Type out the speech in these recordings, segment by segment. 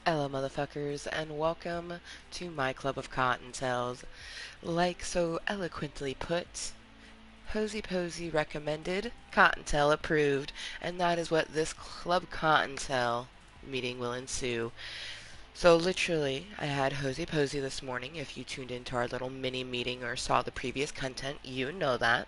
Hello, motherfuckers, and welcome to my club of Cottontails. Like so eloquently put, Hosie Posie recommended, Cottontail approved, and that is what this Club Cottontail meeting will ensue. So literally, I had Hosie Posie this morning. If you tuned into our little mini meeting or saw the previous content, you know that.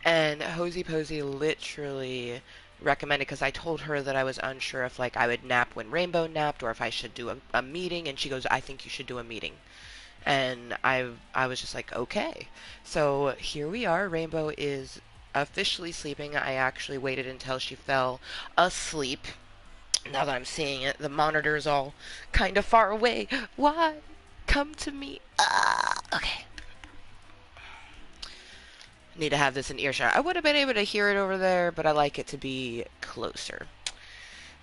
And Hosie Posie literally recommended because I told her that I was unsure if like I would nap when Rainbow napped or if I should do a meeting, and she goes, "I think you should do a meeting." And I was just like, "Okay." So here we are. Rainbow is officially sleeping. I actually waited until she fell asleep. Now that I'm seeing it, the monitor's all kind of far away. Why? Come to me. Okay. Need to have this in earshot. I would have been able to hear it over there, but I like it to be closer.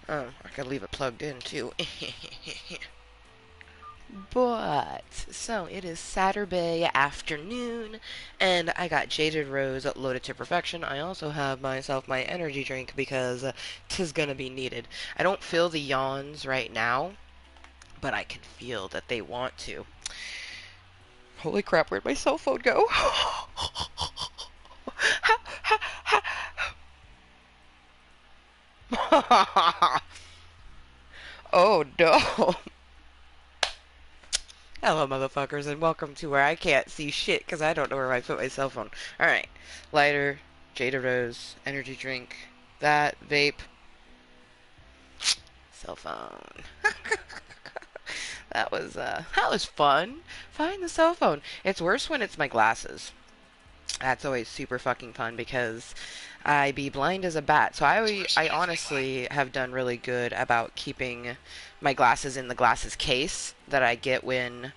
Oh, I could leave it plugged in too. But, so it is Saturday afternoon, and I got Jaded Rose loaded to perfection. I also have myself my energy drink because 'tis gonna be needed. I don't feel the yawns right now, but I can feel that they want to. Holy crap, where'd my cell phone go? Oh no. Hello, motherfuckers, and welcome to where I can't see shit because I don't know where I put my cell phone. Alright. Lighter, Jada Rose, energy drink, that, vape, cell phone. That was fun. Find the cell phone. It's worse when it's my glasses. That's always super fucking fun because I be blind as a bat. So I honestly have done really good about keeping my glasses in the glasses case that I get when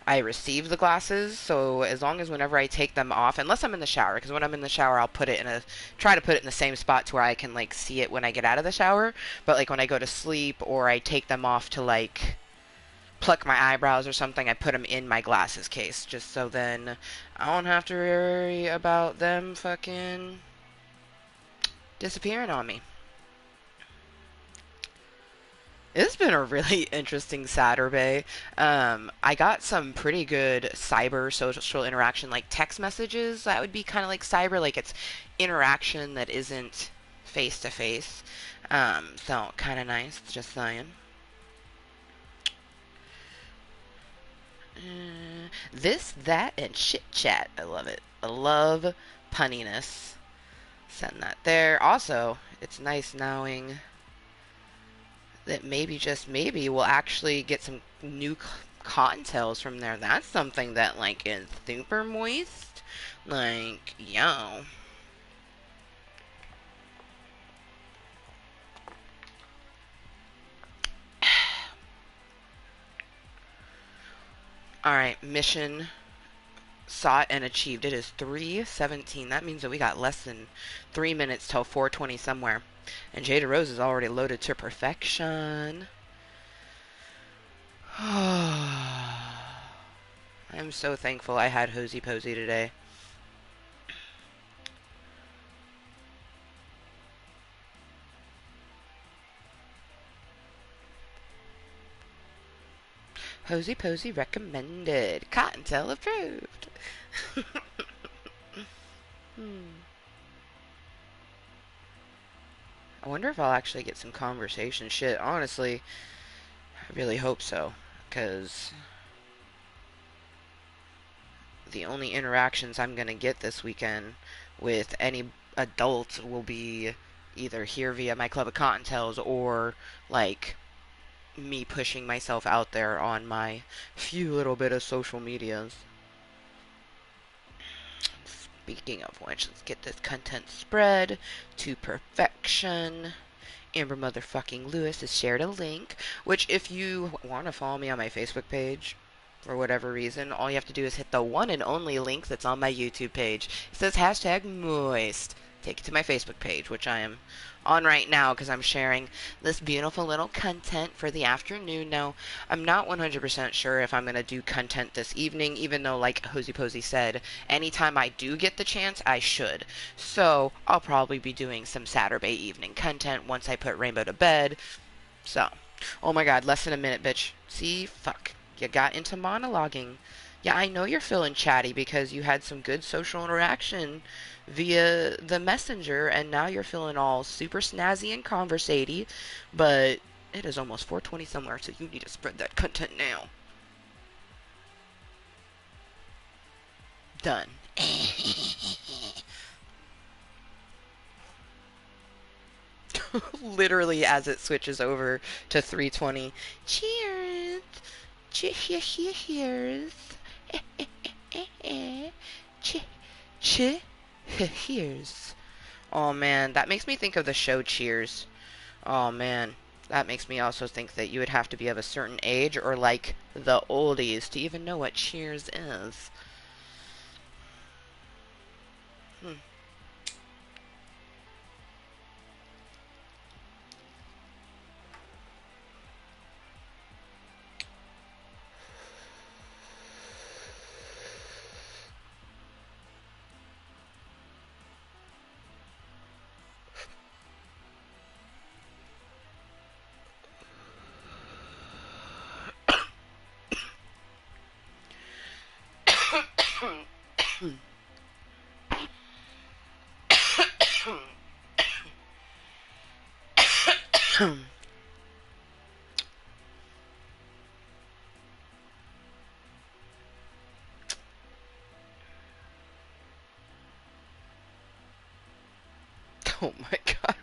I receive the glasses. So as long as whenever I take them off, unless I'm in the shower, because when I'm in the shower, I'll try to put it in the same spot to where I can like see it when I get out of the shower. But like when I go to sleep or I take them off to like pluck my eyebrows or something, I put them in my glasses case just so then I don't have to worry about them fucking disappearing on me. It's been a really interesting Saturday. I got some pretty good cyber social interaction, like text messages. That would be kind of like cyber, like it's interaction that isn't face to face. So kind of nice, just saying. This, that, and chit chat. I love it. I love punniness. Send that there. Also, it's nice knowing that maybe, just maybe, we'll actually get some new cottontails from there. That's something that, like, is super moist. Like, yo. Alright, mission sought and achieved. It is 3:17. That means that we got less than 3 minutes till 4:20 somewhere. And Jada Rose is already loaded to perfection. I'm so thankful I had Hosie Posie today. Hosie Posie recommended. Cottontail approved. I wonder if I'll actually get some conversation. Shit, honestly, I really hope so. Because the only interactions I'm going to get this weekend with any adults will be either here via my Club of Cottontails or, like, me pushing myself out there on my few little bit of social medias. Speaking of which, let's get this content spread to perfection. Amber motherfucking Lewis has shared a link, which if you want to follow me on my Facebook page, for whatever reason, all you have to do is hit the one and only link that's on my YouTube page. It says hashtag Mooiisstt. Take it to my Facebook page, which I am on right now because I'm sharing this beautiful little content for the afternoon. Now, I'm not 100% sure if I'm going to do content this evening, even though, like Hosie Posie said, anytime I do get the chance, I should. So, I'll probably be doing some Saturday evening content once I put Rainbow to bed. So, Oh my god, less than a minute, bitch. See? Fuck. You got into monologuing. Yeah, I know you're feeling chatty because you had some good social interaction via the messenger, and now you're feeling all super snazzy and conversatey, but it is almost 4:20 somewhere, so you need to spread that content now. Done. Literally as it switches over to 3:20. Cheers! Cheers! Cheers! Oh man, that makes me think of the show Cheers. Oh man, that makes me also think that you would have to be of a certain age or like the oldies to even know what Cheers is. Hmm. Oh my god.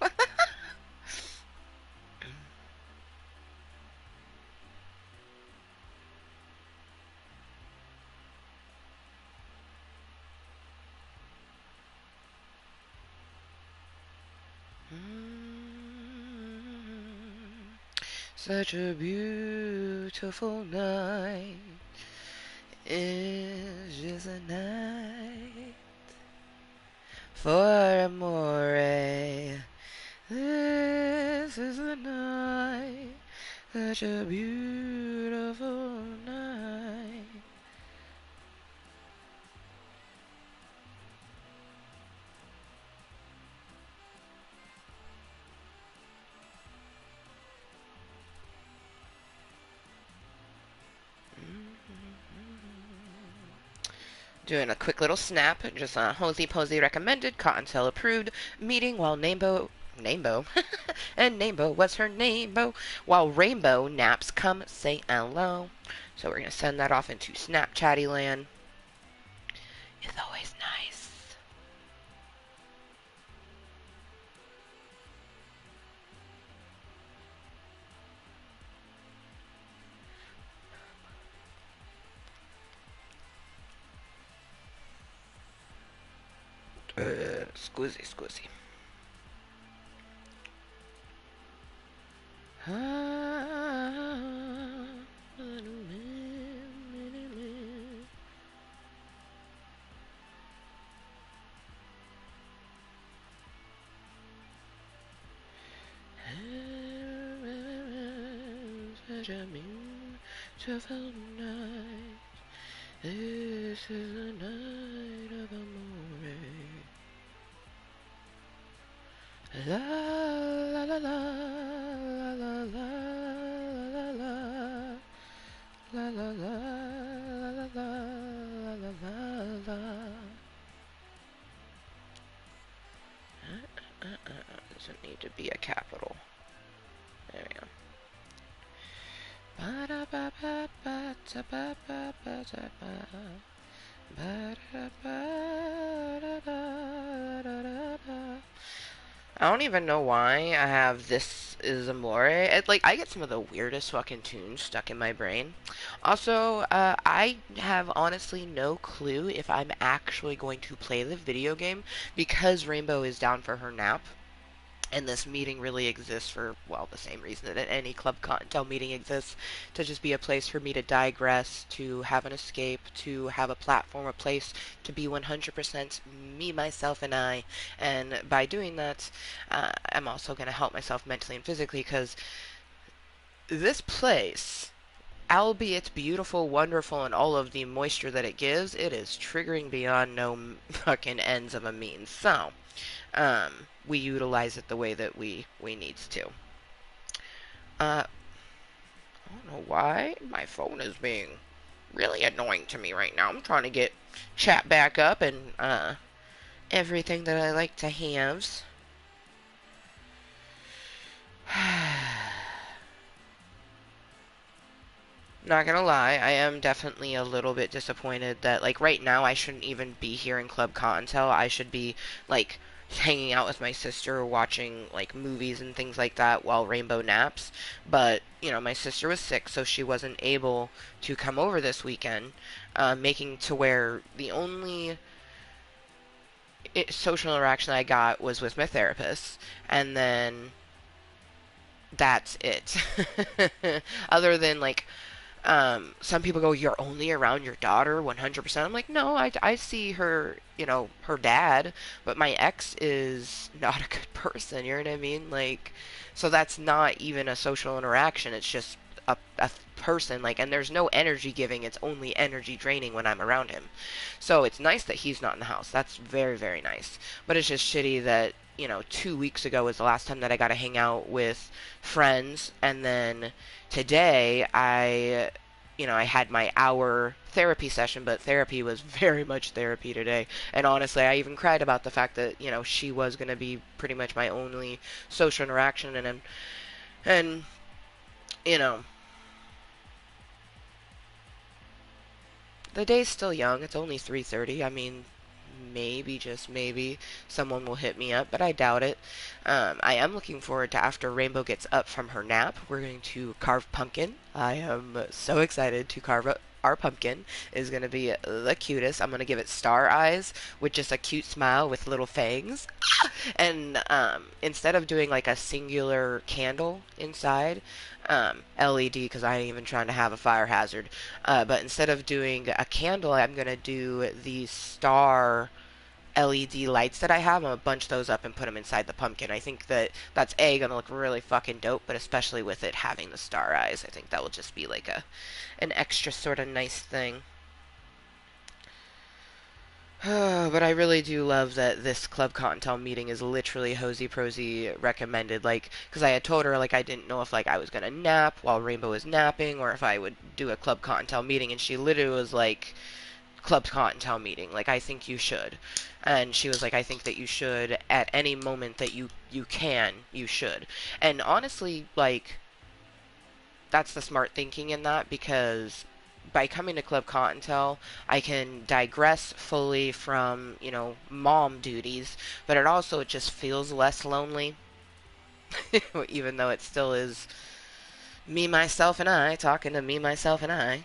Such a beautiful night. It's just a night for amore. This is a night, such a beautiful night. Doing a quick little snap, just Hosie Posie recommended, Cottontale approved, meeting while Rainbow, and Rainbow, what's her name, while Rainbow naps, come say hello. So we're gonna send that off into Snapchatty land. It's always nice. Scusi. Such a beautiful night. This is the night of amore. La la la la la la la la la la la la la doesn't need to be a capital. There we go. I don't even know why I have This Is Amore. Like, I get some of the weirdest fucking tunes stuck in my brain. Also, I have honestly no clue if I'm actually going to play the video game because Rainbow is down for her nap. And this meeting really exists for, well, the same reason that any Club Kottontale meeting exists, to just be a place for me to digress, to have an escape, to have a platform, a place to be 100% me, myself, and I. And by doing that, I'm also going to help myself mentally and physically, because this place, albeit beautiful, wonderful, and all of the moisture that it gives, it is triggering beyond no fucking ends of a means. So, we utilize it the way that we needs to. Uh, I don't know why my phone is being really annoying to me right now. I'm trying to get chat back up and everything that I like to have. Not gonna lie, I am definitely a little bit disappointed that, like, right now I shouldn't even be here in Club Cottontail. I should be, like, hanging out with my sister, watching, like, movies and things like that while Rainbow naps. But, you know, my sister was sick, so she wasn't able to come over this weekend, making to where the only social interaction I got was with my therapist, and then that's it. Other than, like, some people go, you're only around your daughter 100%. I'm like, no, I see her, you know, her dad, but my ex is not a good person, you know what I mean? Like, so that's not even a social interaction. It's just a person, like, and there's no energy giving, it's only energy draining when I'm around him. So it's nice that he's not in the house. That's very, very nice. But it's just shitty that, you know, 2 weeks ago was the last time that I got to hang out with friends, and then today I had my hour therapy session, but therapy was very much therapy today. And honestly, I even cried about the fact that, you know, she was going to be pretty much my only social interaction, and you know, the day's still young. It's only 3:30. I mean, maybe, just maybe, someone will hit me up, but I doubt it. I am looking forward to after Rainbow gets up from her nap. We're going to carve pumpkin. I am so excited to carve our pumpkin. It is going to be the cutest. I'm going to give it star eyes with just a cute smile with little fangs. And instead of doing like a singular candle inside, LED, because I ain't even trying to have a fire hazard. But instead of doing a candle, I'm gonna do the star LED lights that I have. I'm gonna bunch those up and put them inside the pumpkin. I think that that's gonna look really fucking dope, but especially with it having the star eyes, I think that will just be like an extra sort of nice thing. But I really do love that this Club Cottontail meeting is literally Hosie Posie recommended. Like, because I had told her, like, I didn't know if, like, I was gonna nap while Rainbow was napping, or if I would do a Club Cottontail meeting, and she literally was like, Club Cottontail meeting. Like, I think you should. And she was like, I think that you should at any moment that you can, you should. And honestly, like, that's the smart thinking in that, because by coming to Club Cottontail, I can digress fully from, you know, mom duties, but it just feels less lonely, even though it still is me, myself, and I talking to me, myself, and I.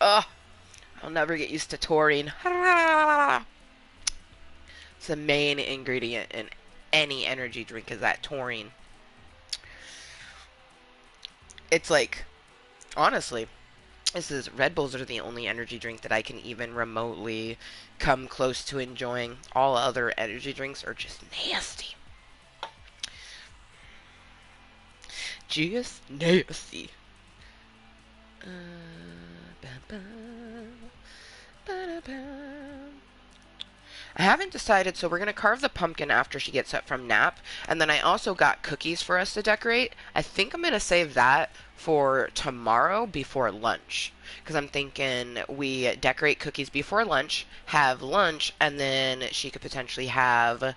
Ugh, I'll never get used to taurine. It's the main ingredient in any energy drink is that taurine. It's like, honestly, this is Red Bulls are the only energy drink that I can even remotely come close to enjoying. All other energy drinks are just nasty. Just nasty. I haven't decided, so we're going to carve the pumpkin after she gets up from nap. And then I also got cookies for us to decorate. I think I'm going to save that for tomorrow before lunch. Because I'm thinking we decorate cookies before lunch, have lunch, and then she could potentially have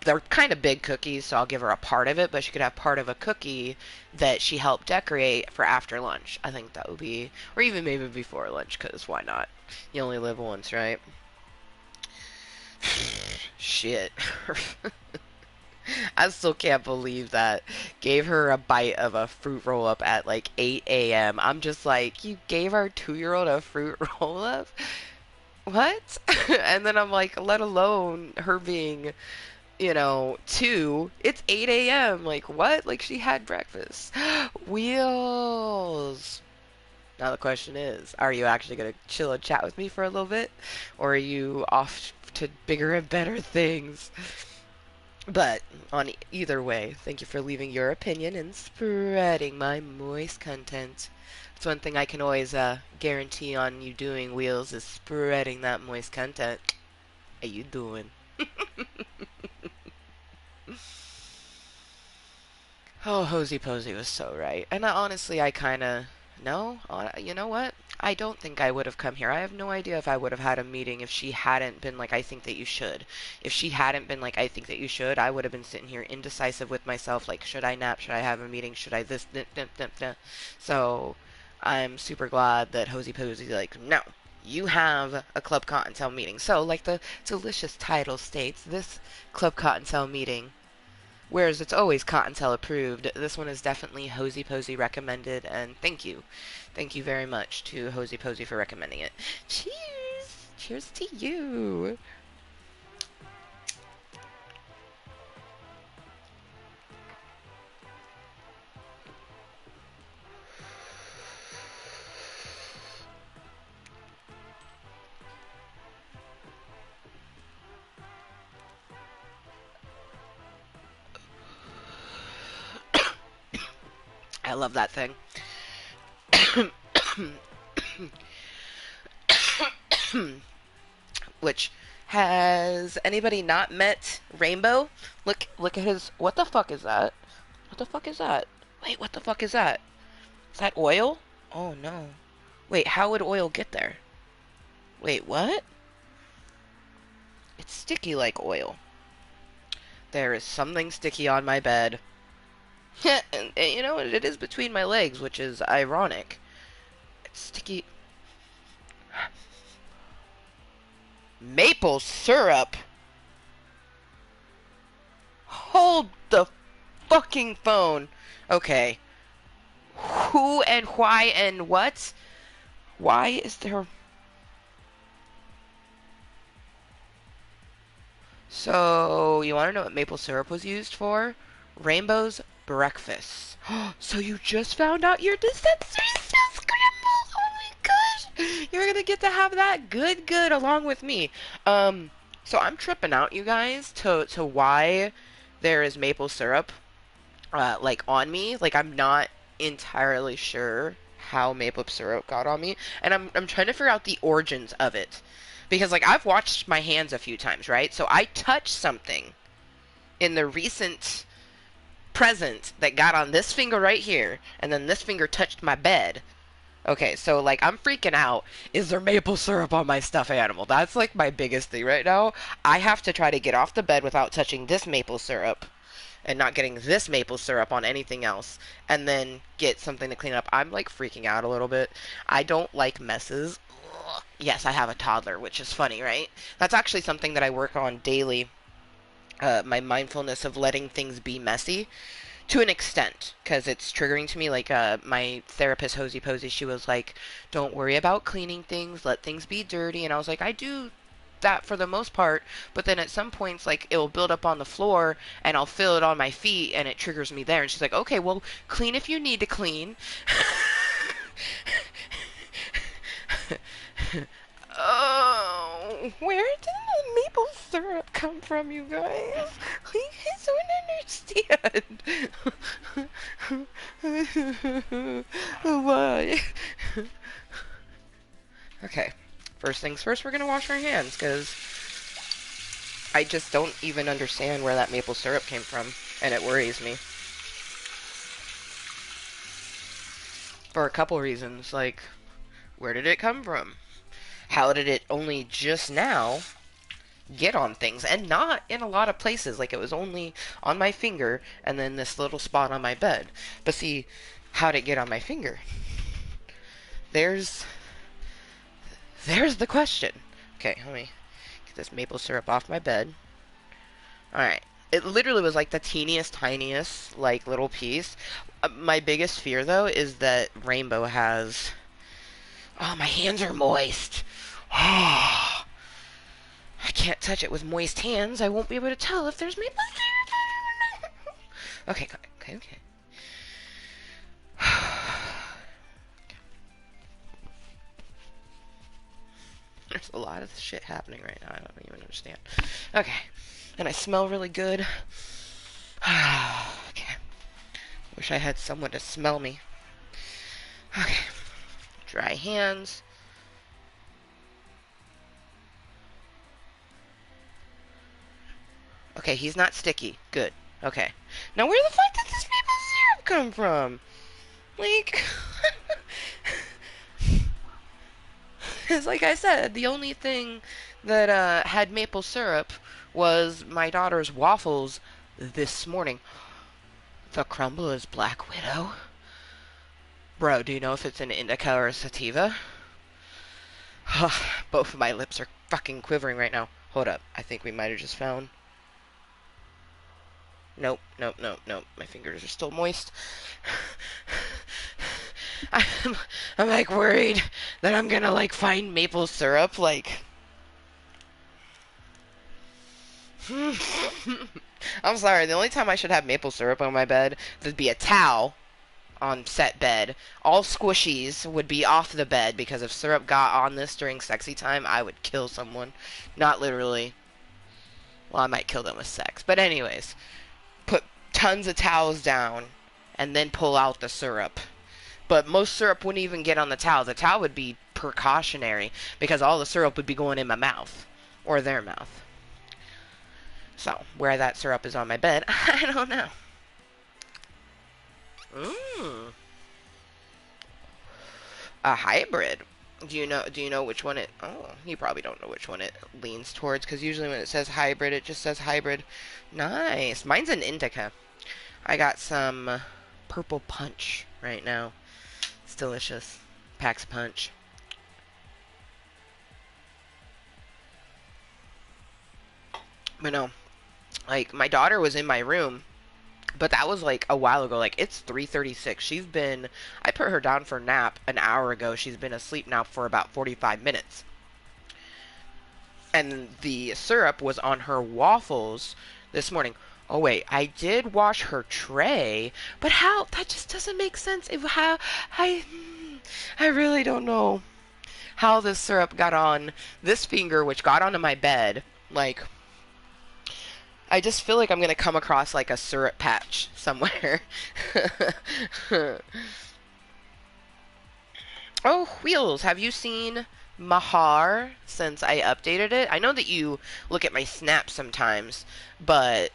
they're kind of big cookies, so I'll give her a part of it, but she could have part of a cookie that she helped decorate for after lunch. I think that would be, or even maybe before lunch, because why not? You only live once, right? Shit. I still can't believe that. Gave her a bite of a fruit roll up at like 8 a.m. I'm just like, you gave our 2-year-old a fruit roll up? What? And then I'm like, let alone her being, you know, 2, it's 8 a.m. Like, what? Like, she had breakfast. Wheels. Now the question is, are you actually going to chill and chat with me for a little bit? Or are you off to bigger and better things? But on either way, thank you for leaving your opinion and spreading my moist content. That's one thing I can always guarantee on you doing, Wheels, is spreading that moist content. How you doing? Oh, Hosie Posie was so right. And honestly, I kind of no. You know what? I don't think I would have come here. I have no idea if I would have had a meeting if she hadn't been like, I think that you should. If she hadn't been like, I think that you should, I would have been sitting here indecisive with myself, like, should I nap? Should I have a meeting? Should I this? So I'm super glad that Hosie Posie like, no. You have a Club Cottontail meeting. So, like the delicious title states, this Club Cottontail meeting, whereas it's always Cottontail approved, this one is definitely Hosie Posie recommended, and thank you. Thank you very much to Hosie Posie for recommending it. Cheers! Cheers to you! I love that thing. Which, has anybody not met Rainbow? Look at his. What the fuck is that? What the fuck is that? Wait, what the fuck is that? Is that oil? Oh no. Wait, how would oil get there? Wait, what? It's sticky like oil. There is something sticky on my bed. And you know what? It is between my legs, which is ironic. It's sticky. Maple syrup? Hold the fucking phone. Okay. Who and why and what? Why is there... So, you want to know what maple syrup was used for? Rainbow's breakfast. So you just found out your dispensary still scrambled? Oh my gosh! You're gonna get to have that good along with me. So I'm tripping out, you guys, to why there is maple syrup, like on me. Like I'm not entirely sure how maple syrup got on me, and I'm trying to figure out the origins of it. Because, like, I've washed my hands a few times, right? So I touched something in the recent present that got on this finger right here, and then this finger touched my bed. Okay, so, like, I'm freaking out. Is there maple syrup on my stuffed animal? That's, like, my biggest thing right now. I have to try to get off the bed without touching this maple syrup and not getting this maple syrup on anything else, and then get something to clean up. I'm, like, freaking out a little bit. I don't like messes. Yes, I have a toddler, which is funny, right? That's actually something that I work on daily. My mindfulness of letting things be messy to an extent, because it's triggering to me. Like, my therapist, Hosie Posie, she was like, don't worry about cleaning things, let things be dirty. And I was like, I do that for the most part, but then at some points, like, it will build up on the floor, and I'll feel it on my feet, and it triggers me there. And she's like, okay, well, clean if you need to clean. Oh, where did the maple syrup come from, you guys? I don't understand. Why? Okay, first things first, we're gonna wash our hands, because I just don't even understand where that maple syrup came from, and it worries me. For a couple reasons, like, where did it come from? How did it only just now get on things? And not in a lot of places. Like, it was only on my finger and then this little spot on my bed. But see, how'd it get on my finger? There's the question. Okay, let me get this maple syrup off my bed. Alright. It literally was like the teeniest, tiniest, like, little piece. My biggest fear, though, is that Rainbow has... Oh, my hands are moist. I can't touch it with moist hands. I won't be able to tell if there's maple syrup. Okay. There's a lot of shit happening right now. I don't even understand. Okay. And I smell really good. Okay. Wish I had someone to smell me. Okay. Dry hands. Okay, he's not sticky. Good. Okay. Now where the fuck did this maple come from? Like, it's like I said, the only thing that had maple syrup was my daughter's waffles this morning. The crumble is Black Widow. Bro, do you know if it's an indica or a sativa? Both of my lips are fucking quivering right now. Hold up. I think we might have just found... Nope, nope, nope, nope. My fingers are still moist. I'm like worried that I'm gonna like find maple syrup. Like... I'm sorry. The only time I should have maple syrup on my bed would be a towel on set bed. All squishies would be off the bed because if syrup got on this during sexy time, I would kill someone. Not literally. Well, I might kill them with sex. But anyways, put tons of towels down and then pull out the syrup. But most syrup wouldn't even get on the towel. The towel would be precautionary because all the syrup would be going in my mouth or their mouth. So, where that syrup is on my bed, I don't know. A hybrid. Do you know which one it... Oh, you probably don't know which one it leans towards, because usually when it says hybrid, it just says hybrid. Nice. Mine's an indica. I got some purple punch right now. It's delicious. Packs punch. But no. Like, my daughter was in my room, but that was like a while ago. Like, it's 3:36. I put her down for a nap an hour ago. She's been asleep now for about 45 minutes. And the syrup was on her waffles this morning. Oh wait, I did wash her tray, but how? That just doesn't make sense. I really don't know how this syrup got on this finger, which got onto my bed. Like, I just feel like I'm going to come across like a syrup patch somewhere. Oh, Wheels, have you seen Mahar since I updated it? I know that you look at my snaps sometimes, but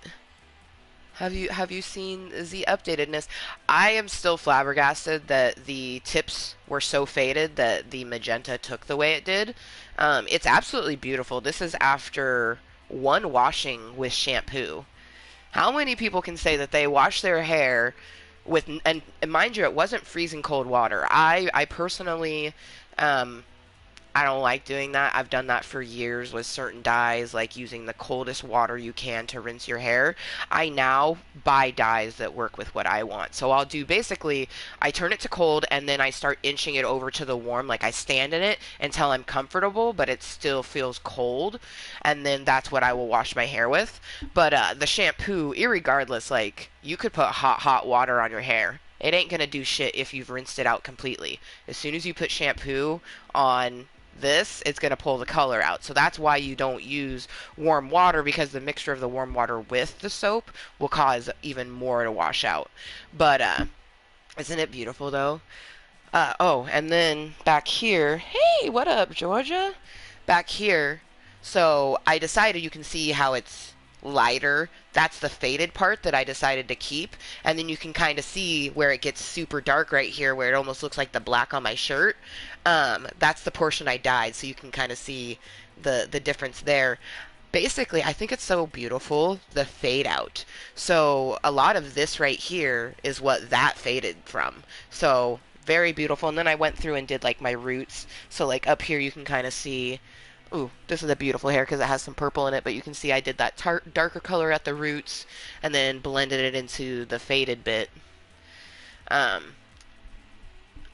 have you seen the updatedness? I am still flabbergasted that the tips were so faded that the magenta took the way it did. It's absolutely beautiful. This is after one washing with shampoo. How many people can say that they wash their hair with, and mind you, it wasn't freezing cold water. I personally, I don't like doing that. I've done that for years with certain dyes, like using the coldest water you can to rinse your hair. I now buy dyes that work with what I want. So I'll do basically, I turn it to cold and then I start inching it over to the warm. Like I stand in it until I'm comfortable, but it still feels cold. And then that's what I will wash my hair with. But the shampoo, irregardless, like you could put hot water on your hair. It ain't gonna do shit if you've rinsed it out completely. As soon as you put shampoo on this, it's going to pull the color out. So that's why you don't use warm water, because the mixture of the warm water with the soap will cause even more to wash out. But isn't it beautiful though? Oh, and then back here, hey, what up, Georgia? Back here, so I decided, you can see how it's lighter. That's the faded part that I decided to keep. And then you can kind of see where it gets super dark right here, where it almost looks like the black on my shirt. That's the portion I dyed, so you can kind of see the difference there. Basically, I think it's so beautiful, the fade out. So a lot of this right here is what that faded from. So very beautiful. And then I went through and did like my roots. So like up here you can kind of see, ooh, this is a beautiful hair because it has some purple in it, but you can see I did that darker color at the roots and then blended it into the faded bit.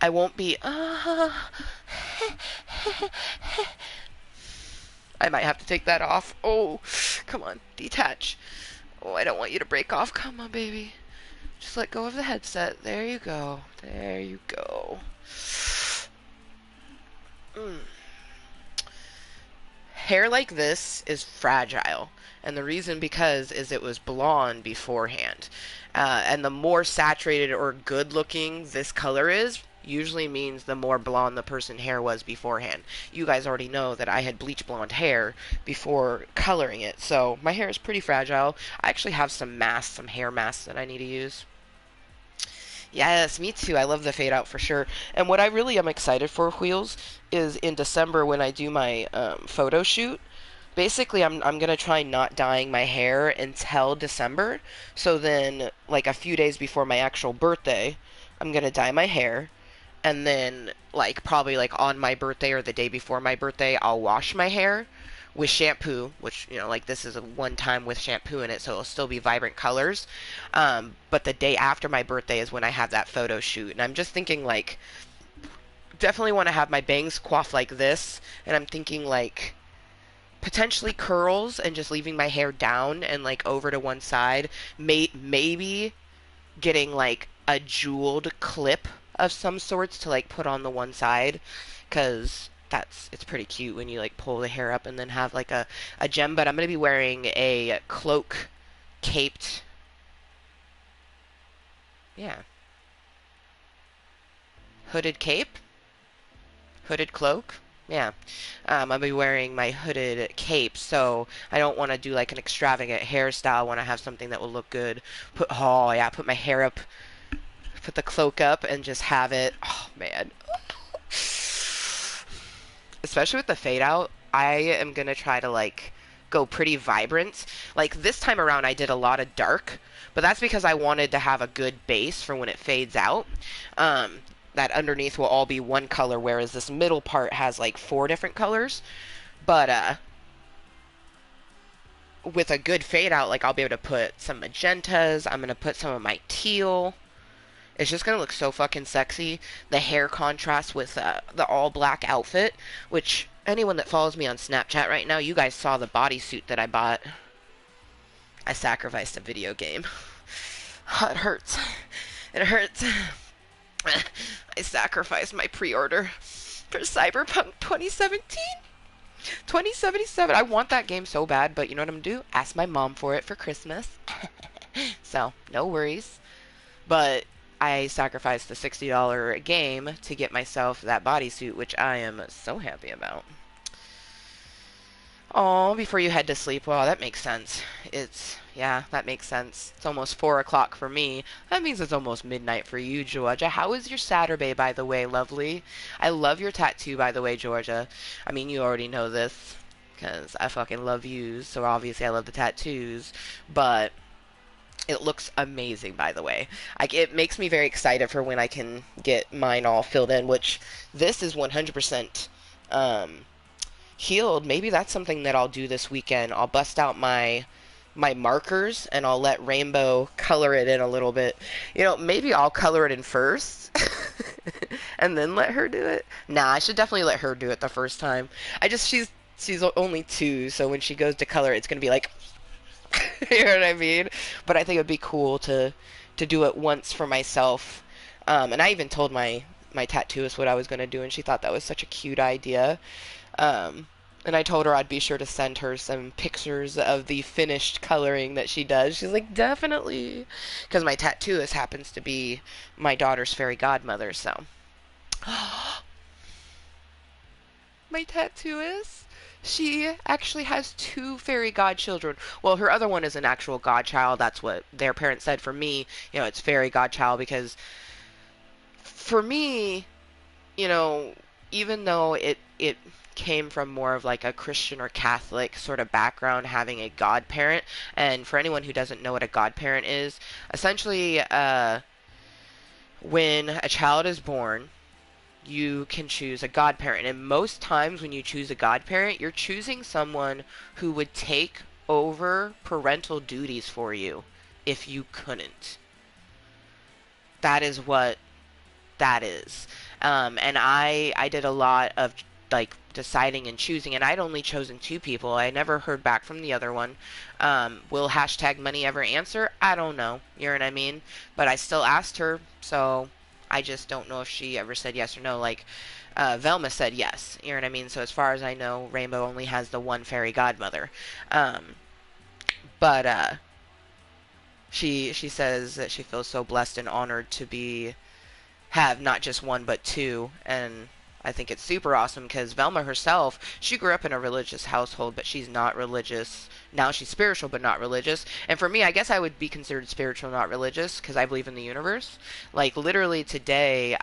I won't be, I might have to take that off. Oh, come on, detach. Oh, I don't want you to break off. Come on, baby. Just let go of the headset. There you go. There you go. Hair like this is fragile, and the reason because is it was blonde beforehand. And the more saturated or good looking this color is, usually means the more blonde the person's hair was beforehand. You guys already know that I had bleach blonde hair before coloring it, so my hair is pretty fragile. I actually have some masks, some hair masks that I need to use. Yes, me too. I love the fade out for sure. And what I really am excited for, Wheels, is in December when I do my photo shoot. Basically, I'm gonna try not dyeing my hair until December. So then, like a few days before my actual birthday, I'm gonna dye my hair, and then like probably like on my birthday or the day before my birthday, I'll wash my hair with shampoo, which like this is a one time with shampoo in it, so it'll still be vibrant colors. But the day after my birthday is when I have that photo shoot, and I'm just thinking like definitely want to have my bangs coiffed like this, and I'm thinking like potentially curls and just leaving my hair down and like over to one side. Maybe getting like a jeweled clip of some sorts to like put on the one side, because it's pretty cute when you like pull the hair up and then have like a gem. But I'm gonna be wearing a cloak caped, yeah, hooded cape, hooded cloak. Yeah, I'll be wearing my hooded cape, so I don't want to do like an extravagant hairstyle. I want to have something that will look good. Oh yeah, put my hair up, put the cloak up, and just have it. Oh man, especially with the fade out, I am gonna try to like go pretty vibrant. Like this time around, I did a lot of dark, but that's because I wanted to have a good base for when it fades out. Um, that underneath will all be one color, whereas this middle part has like four different colors. But with a good fade out, like I'll be able to put some magentas. I'm gonna put some of my teal. It's just gonna look so fucking sexy. The hair contrast with the all black outfit, which anyone that follows me on Snapchat right now, you guys saw the bodysuit that I bought. I sacrificed a video game. Oh, it hurts. It hurts. I sacrificed my pre-order for Cyberpunk 2017. 2077. I want that game so bad, but you know what I'm gonna do? Ask my mom for it for Christmas. So, no worries. But I sacrificed the $60 game to get myself that bodysuit, which I am so happy about. Oh, before you head to sleep. Well, that makes sense. Yeah, that makes sense. It's almost 4 o'clock for me. That means it's almost midnight for you, Georgia. How was your Saturday, by the way, lovely? I love your tattoo, by the way, Georgia. I mean, you already know this, because I fucking love you, so obviously I love the tattoos. But it looks amazing, by the way. It makes me very excited for when I can get mine all filled in, which this is 100% healed. Maybe that's something that I'll do this weekend. I'll bust out my markers and I'll let Rainbow color it in a little bit. Maybe I'll color it in first and then let her do it. Nah, I should definitely let her do it the first time. She's only 2, so when she goes to color, it's gonna be like, you know what I mean? But I think it'd be cool to do it once for myself. And I even told my tattooist what I was gonna do, and she thought that was such a cute idea. And I told her I'd be sure to send her some pictures of the finished coloring that she does. She's like, definitely. Because my tattooist happens to be my daughter's fairy godmother, so. My tattooist? She actually has 2 fairy godchildren. Well, her other one is an actual godchild. That's what their parents said. For me, it's fairy godchild because for me, you know, even though it came from more of like a Christian or Catholic sort of background, having a godparent. And for anyone who doesn't know what a godparent is, essentially, when a child is born, you can choose a godparent. And most times when you choose a godparent, you're choosing someone who would take over parental duties for you if you couldn't. That is what that is. And I did a lot of like deciding and choosing, and I'd only chosen 2 people. I never heard back from the other one. Will hashtag money ever answer? I don't know. You know what I mean? But I still asked her, so I just don't know if she ever said yes or no. Like Velma said yes. You know what I mean? So as far as I know, Rainbow only has the one fairy godmother. But she says that she feels so blessed and honored to be have not just one but 2, and I think it's super awesome because Velma herself, she grew up in a religious household, but she's not religious. Now she's spiritual, but not religious. And for me, I guess I would be considered spiritual, not religious, because I believe in the universe. Like, literally today,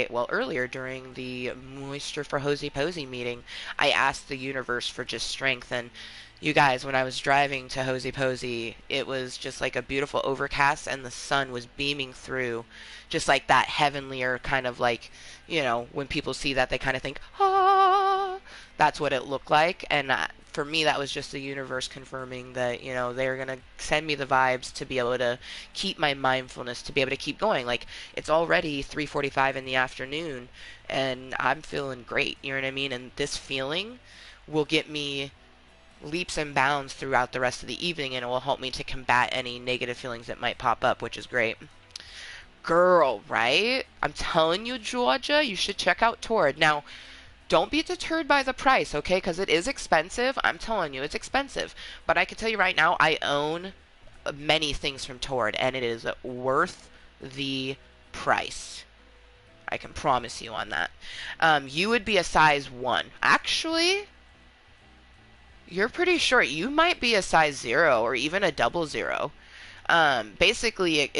well, earlier during the Mooiisstt for Hosie Posie meeting, I asked the universe for just strength. And you guys, when I was driving to Hosie Posie, it was just like a beautiful overcast, and the sun was beaming through, just like that heavenlier kind of like, when people see that, they kind of think, ah, that's what it looked like. And for me, that was just the universe confirming that, they're going to send me the vibes to be able to keep my mindfulness, to be able to keep going. Like, it's already 3:45 in the afternoon, and I'm feeling great, you know what I mean? And this feeling will get me leaps and bounds throughout the rest of the evening, and it will help me to combat any negative feelings that might pop up, which is great. Girl, right? I'm telling you, Georgia, you should check out Torrid. Now, don't be deterred by the price, okay? Because it is expensive. I'm telling you, it's expensive. But I can tell you right now, I own many things from Torrid, and it is worth the price. I can promise you on that. You would be a size 1. Actually, you're pretty short. You might be a size 0 or even a double 0. Basically,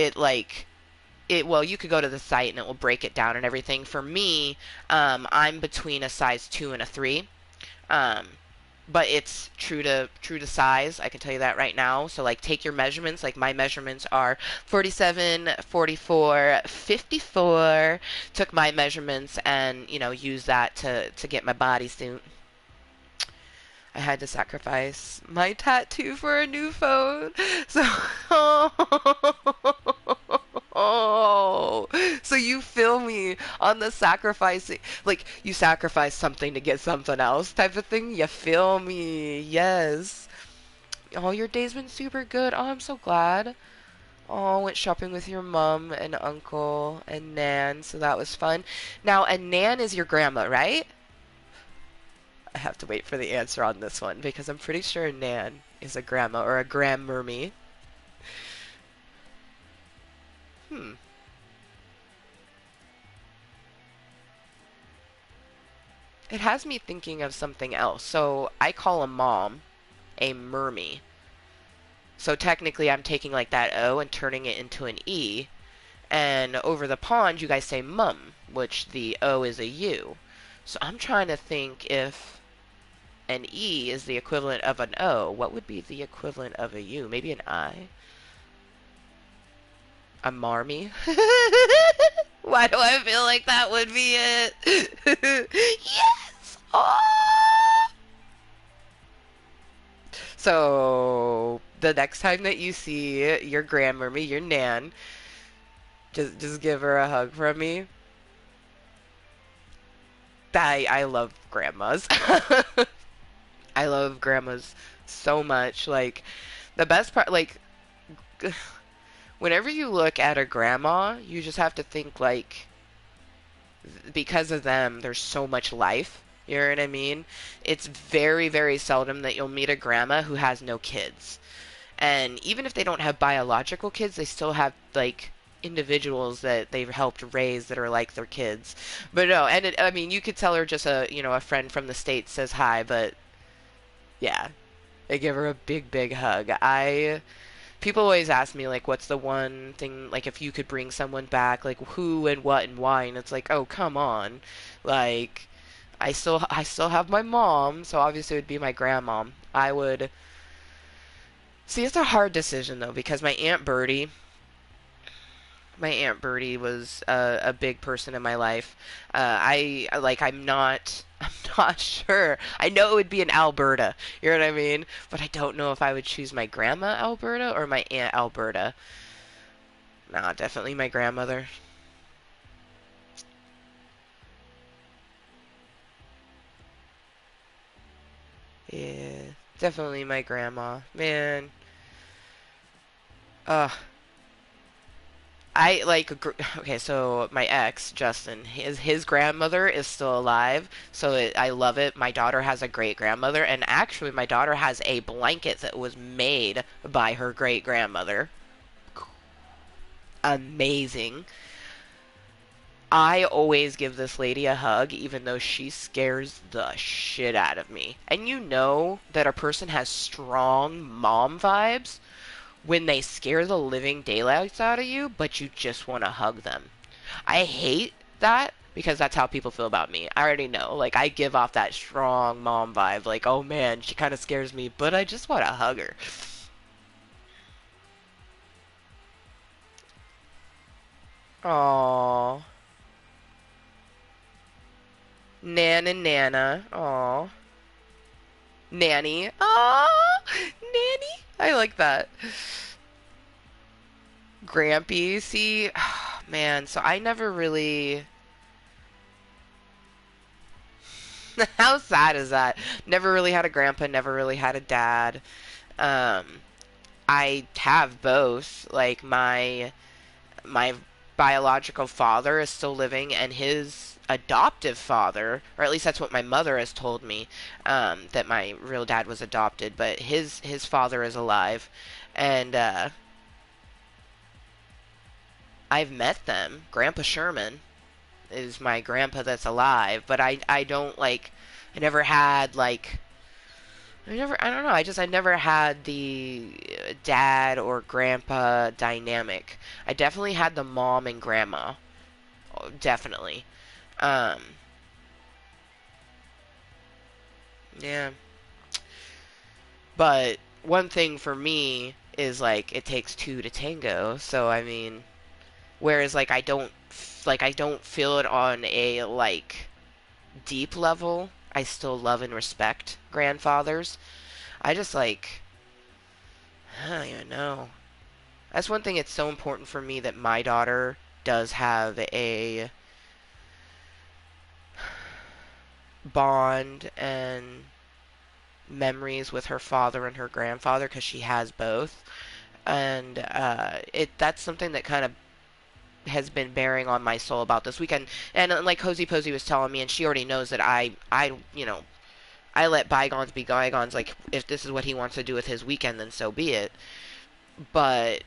well, you could go to the site and it will break it down and everything. For me, I'm between a size 2 and a 3. But it's true to size. I can tell you that right now. So like take your measurements. Like my measurements are 47, 44, 54. Took my measurements and, use that to get my bodysuit. I had to sacrifice my tattoo for a new phone. So, oh, so you feel me on the sacrificing, like you sacrifice something to get something else type of thing. You feel me? Yes. Oh, your day's been super good. Oh, I'm so glad. Oh, went shopping with your mom and uncle and Nan, so that was fun. Now, and Nan is your grandma, right? I have to wait for the answer on this one because I'm pretty sure Nan is a grandma or a grandmermy. Hmm. It has me thinking of something else. So I call a mom a mermy. So technically I'm taking like that O and turning it into an E. And over the pond you guys say mum, which the O is a U. So I'm trying to think if an E is the equivalent of an O. What would be the equivalent of a U? Maybe an I? A marmy? Why do I feel like that would be it? Yes! Oh! So, the next time that you see your grandmommy, your Nan, just give her a hug from me. I love grandmas. I love grandmas so much. Like, the best part, like, whenever you look at a grandma, you just have to think, like, because of them, there's so much life. You know what I mean? It's very, very seldom that you'll meet a grandma who has no kids. And even if they don't have biological kids, they still have, like, individuals that they've helped raise that are like their kids. But no, and I mean, you could tell her just a friend from the States says hi, but yeah, I give her a big, big hug. People always ask me, like, what's the one thing, like, if you could bring someone back, like, who and what and why, and it's like, oh, come on. Like, I still have my mom, so obviously it would be my grandma. I would... See, it's a hard decision, though, because my Aunt Bertie was a big person in my life. I'm not, I'm not sure. I know it would be in Alberta, you know what I mean? But I don't know if I would choose my grandma Alberta or my Aunt Alberta. Nah, definitely my grandmother. Yeah, definitely my grandma. Man, uh, okay, so my ex, Justin, his grandmother is still alive, so I love it. My daughter has a great grandmother, and actually, my daughter has a blanket that was made by her great grandmother. Amazing. I always give this lady a hug, even though she scares the shit out of me. And you know that a person has strong mom vibes when they scare the living daylights out of you, but you just want to hug them. I hate that because that's how people feel about me. I already know. Like, I give off that strong mom vibe. Like, oh man, she kind of scares me, but I just want to hug her. Aww. Nan and Nana. Aww. Nanny. Aww. Nanny. I like that. Grampy. See, man, so I never really. How sad is that? Never really had a grandpa, never really had a dad. Um, I have both. Like my biological father is still living, and his adoptive father, or at least that's what my mother has told me, that my real dad was adopted, but his father is alive, and I've met them. Grandpa Sherman is my grandpa that's alive, but I don't like. I never had like I don't know. I never had the dad or grandpa dynamic. I definitely had the mom and grandma. Oh, definitely. Um, yeah. But one thing for me is like it takes two to tango. So I mean, whereas like I don't feel it on a like deep level. I still love and respect grandfathers. I just like I don't even know. That's one thing. It's so important for me that my daughter does have a bond and memories with her father and her grandfather because she has both, and it that's something that kind of has been bearing on my soul about this weekend. And like Hosie Posie was telling me, and she already knows that I I let bygones be bygones. Like if this is what he wants to do with his weekend, then so be it. But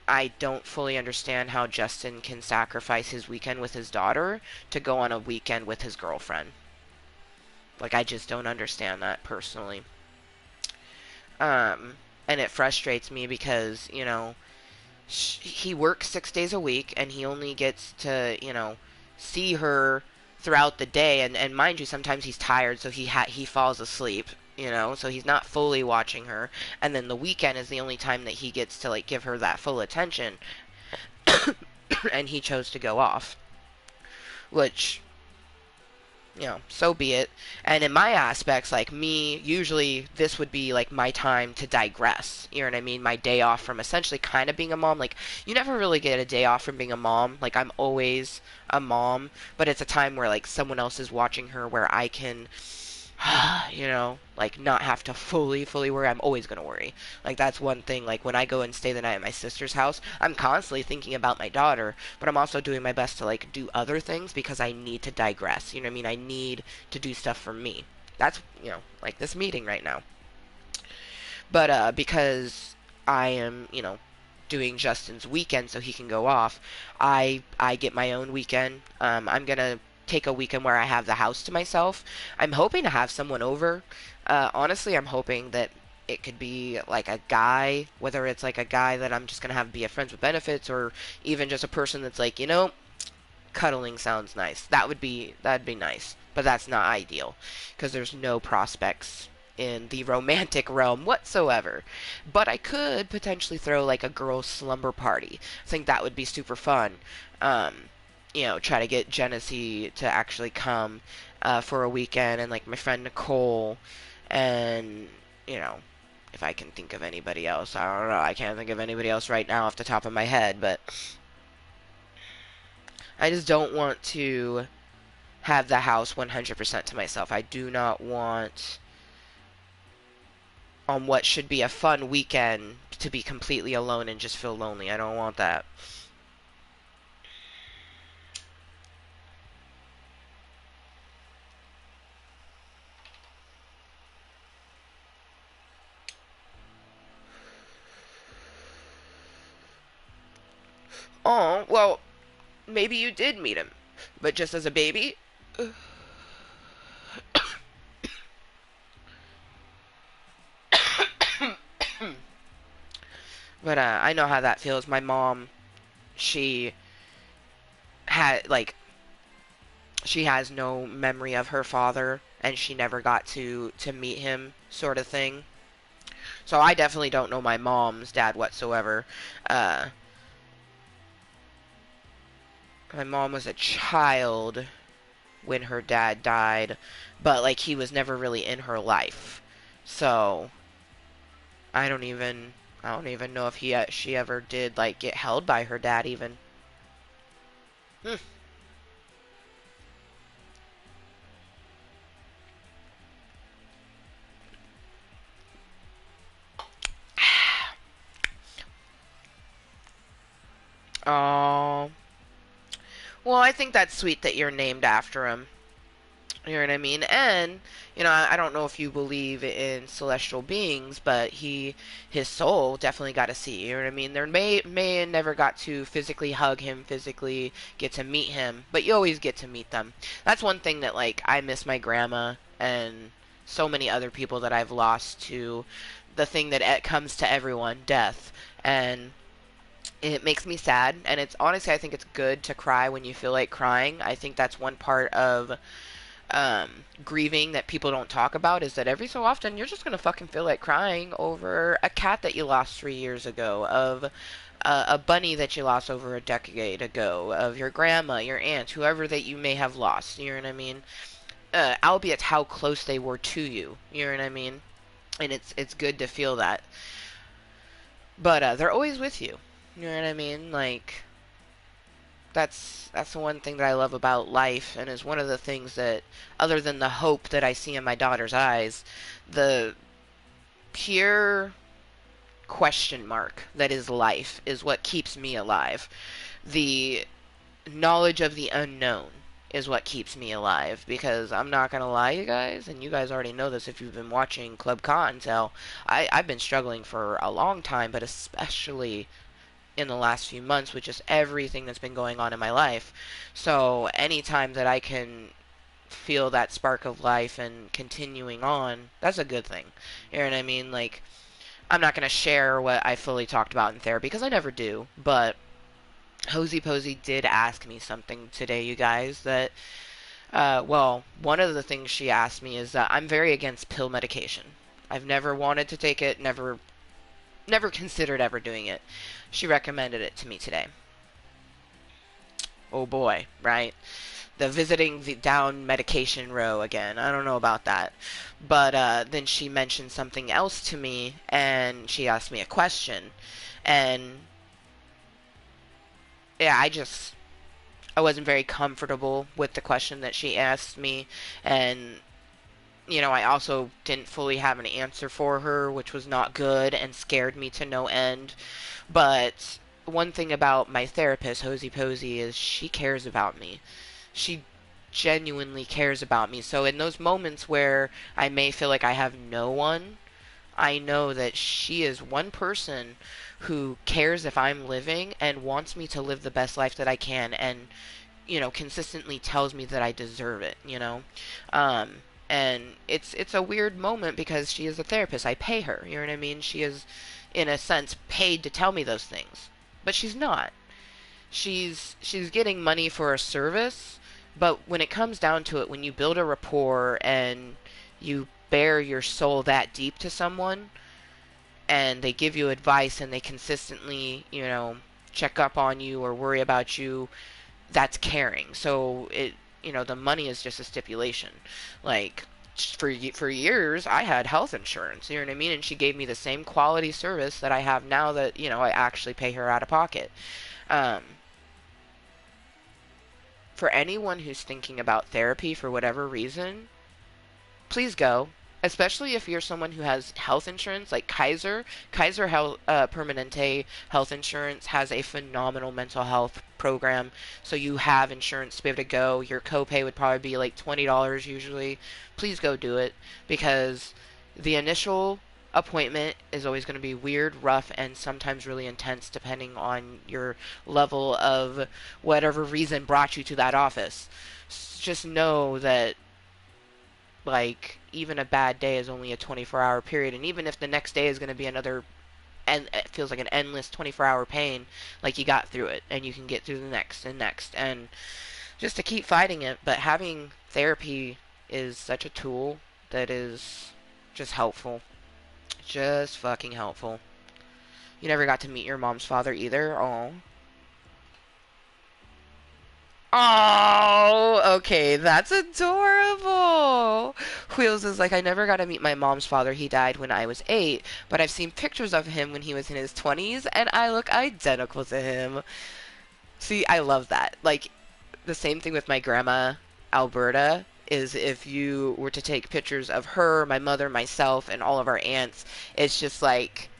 I don't fully understand how Justin can sacrifice his weekend with his daughter to go on a weekend with his girlfriend. Like, I just don't understand that personally. And it frustrates me because, he works 6 days a week and he only gets to, see her throughout the day. And mind you, sometimes he's tired, so he falls asleep. So he's not fully watching her, and then the weekend is the only time that he gets to like give her that full attention, and he chose to go off, which so be it. And in my aspects, like me, usually this would be like my time to digress. You know what I mean? My day off from essentially kind of being a mom. Like, you never really get a day off from being a mom. Like, I'm always a mom, but it's a time where like someone else is watching her where I can like not have to fully worry. I'm always going to worry. Like that's one thing. Like when I go and stay the night at my sister's house, I'm constantly thinking about my daughter, but I'm also doing my best to like do other things because I need to digress. You know what I mean? I need to do stuff for me. That's, like this meeting right now. But because I am, doing Justin's weekend so he can go off, I get my own weekend. I'm going to take a weekend where I have the house to myself. I'm hoping to have someone over. Honestly, I'm hoping that it could be like a guy, whether it's like a guy that I'm just gonna have be a friends with benefits, or even just a person that's like, cuddling sounds nice. That'd be nice, but that's not ideal because there's no prospects in the romantic realm whatsoever. But I could potentially throw like a girls' slumber party. I think that would be super fun. Try to get Genesee to actually come for a weekend, and like my friend Nicole, and you know, if I can think of anybody else, I don't know. I can't think of anybody else right now off the top of my head, but I just don't want to have the house 100% to myself. I do not want on what should be a fun weekend to be completely alone and just feel lonely. I don't want that. Oh, well, maybe you did meet him. But just as a baby, but I know how that feels. My mom, she had like she has no memory of her father, and she never got to meet him, sort of thing. So I definitely don't know my mom's dad whatsoever. Uh, my mom was a child when her dad died, but like he was never really in her life. So I don't even I don't even know if she ever did like get held by her dad even. Hmm. Oh, well, I think that's sweet that you're named after him. You know what I mean? And I don't know if you believe in celestial beings, but his soul definitely got to see. You know what I mean? There may never got to physically hug him, physically get to meet him, but you always get to meet them. That's one thing that like I miss my grandma and so many other people that I've lost to the thing that comes to everyone, death. And it makes me sad, and it's honestly I think it's good to cry when you feel like crying. I think that's one part of grieving that people don't talk about, is that every so often you're just gonna fucking feel like crying over a cat that you lost 3 years ago, of a bunny that you lost over a decade ago, of your grandma, your aunt, whoever that you may have lost. You know what I mean? Albeit how close they were to you. You know what I mean? And it's good to feel that, but they're always with you. You know what I mean? Like that's the one thing that I love about life, and is one of the things that, other than the hope that I see in my daughter's eyes, the pure question mark that is life is what keeps me alive. The knowledge of the unknown is what keeps me alive, because I'm not gonna lie, you guys, and you guys already know this if you've been watching Club Kottontale. I've been struggling for a long time, but especially in the last few months with just everything that's been going on in my life. So anytime that I can feel that spark of life and continuing on, that's a good thing. You know what I mean? Like, I'm not going to share what I fully talked about in therapy because I never do, but Hosie Posie did ask me something today, you guys, that, well, one of the things she asked me is that I'm very against pill medication. I've never wanted to take it, never considered ever doing it. She recommended it to me today. Oh boy, right? The visiting the down medication row again. I don't know about that. But then she mentioned something else to me, and she asked me a question. And yeah, I wasn't very comfortable with the question that she asked me. And I also didn't fully have an answer for her, which was not good and scared me to no end. But one thing about my therapist, Hosie Posie, is she cares about me. She genuinely cares about me. So in those moments where I may feel like I have no one, I know that she is one person who cares if I'm living and wants me to live the best life that I can, and consistently tells me that I deserve it. And it's a weird moment because she is a therapist. I pay her, you know what I mean? She is, in a sense, paid to tell me those things. But she's not. She's getting money for a service, but when it comes down to it, when you build a rapport and you bare your soul that deep to someone, and they give you advice and they consistently, check up on you or worry about you, that's caring. So the money is just a stipulation. Like, for years I had health insurance, you know what I mean, and she gave me the same quality service that I have now, that I actually pay her out of pocket. um for anyone who's thinking about therapy for whatever reason, please go. Especially if you're someone who has health insurance, like Kaiser Health, Permanente Health Insurance has a phenomenal mental health program. So you have insurance to be able to go. Your copay would probably be like $20 usually. Please go do it, because the initial appointment is always going to be weird, rough, and sometimes really intense depending on your level of whatever reason brought you to that office. Just know that, like, even a bad day is only a 24-hour period, and even if the next day is going to be another, and it feels like an endless 24-hour pain, like, you got through it and you can get through the next and next, and just to keep fighting it. But having therapy is such a tool that is just helpful, just fucking helpful. You never got to meet your mom's father either? Oh. Oh, okay, that's adorable. Wheels is like, I never got to meet my mom's father. He died when I was 8, but I've seen pictures of him when he was in his 20s, and I look identical to him. See, I love that. Like, the same thing with my grandma, Alberta, is if you were to take pictures of her, my mother, myself, and all of our aunts, it's just like,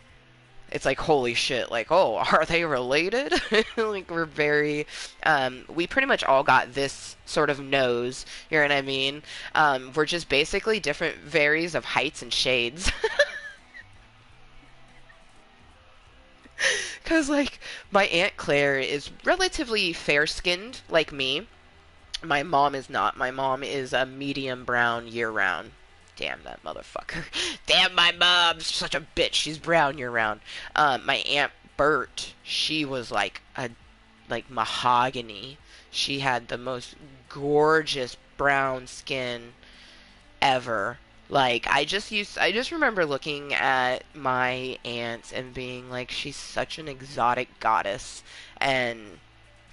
it's like, holy shit, like, oh, are they related? Like, we're very, we pretty much all got this sort of nose, you know what I mean? We're just basically different varies of heights and shades. Because, like, my Aunt Claire is relatively fair-skinned, like me. My mom is not. My mom is a medium brown year-round. Damn that motherfucker. Damn my mom. Such a bitch. She's brown year-round. My Aunt Bert, she was like mahogany. She had the most gorgeous brown skin ever. Like, I just remember looking at my aunt and being like, she's such an exotic goddess, and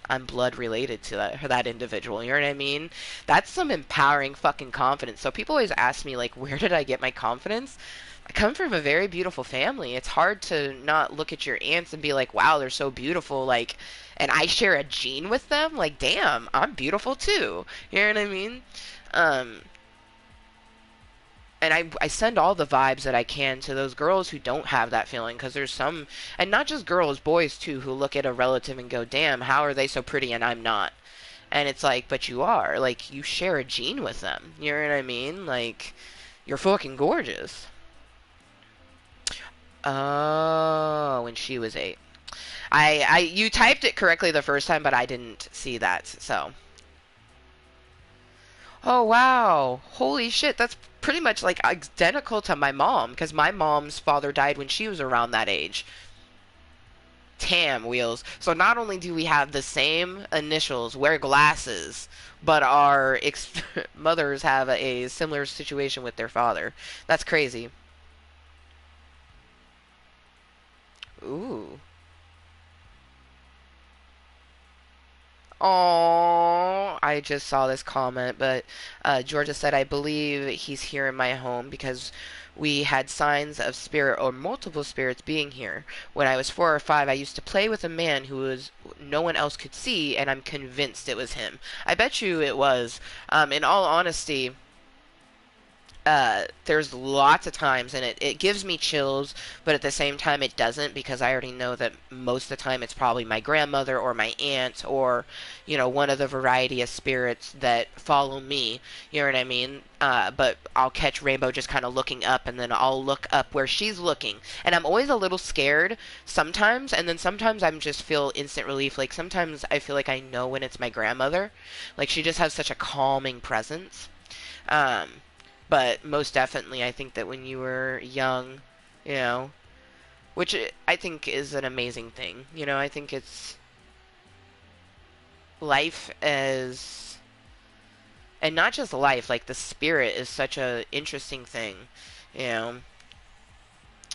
I'm blood related to that individual. You know what I mean? That's some empowering fucking confidence. So people always ask me, like, where did I get my confidence? I come from a very beautiful family. It's hard to not look at your aunts and be like, wow, they're so beautiful. Like, and I share a gene with them. Like, damn, I'm beautiful too. You know what I mean? Um, and I send all the vibes that I can to those girls who don't have that feeling, because there's some, and not just girls, boys too, who look at a relative and go, damn, how are they so pretty and I'm not? And it's like, but you are. Like, you share a gene with them. You know what I mean? Like, you're fucking gorgeous. Oh, when she was 8. You typed it correctly the first time, but I didn't see that, so. Oh, wow. Holy shit, that's pretty much like identical to my mom, because my mom's father died when she was around that age. Tam Wheels. So not only do we have the same initials, wear glasses, but our mothers have a similar situation with their father. That's crazy. Ooh. Oh, I just saw this comment, but Georgia said, I believe he's here in my home because we had signs of spirit or multiple spirits being here. When I was 4 or 5, I used to play with a man who was no one else could see, and I'm convinced it was him. I bet you it was. In all honesty, there's lots of times, and it gives me chills, but at the same time it doesn't, because I already know that most of the time it's probably my grandmother or my aunt or, you know, one of the variety of spirits that follow me. You know what I mean? But I'll catch Rainbow just kind of looking up, and then I'll look up where she's looking. And I'm always a little scared sometimes, and then sometimes I'm just feel instant relief. Like, sometimes I feel like I know when it's my grandmother. Like, she just has such a calming presence. Um, but most definitely, I think that when you were young, you know, which I think is an amazing thing. You know, I think it's life as, and not just life, like the spirit is such a interesting thing. You know,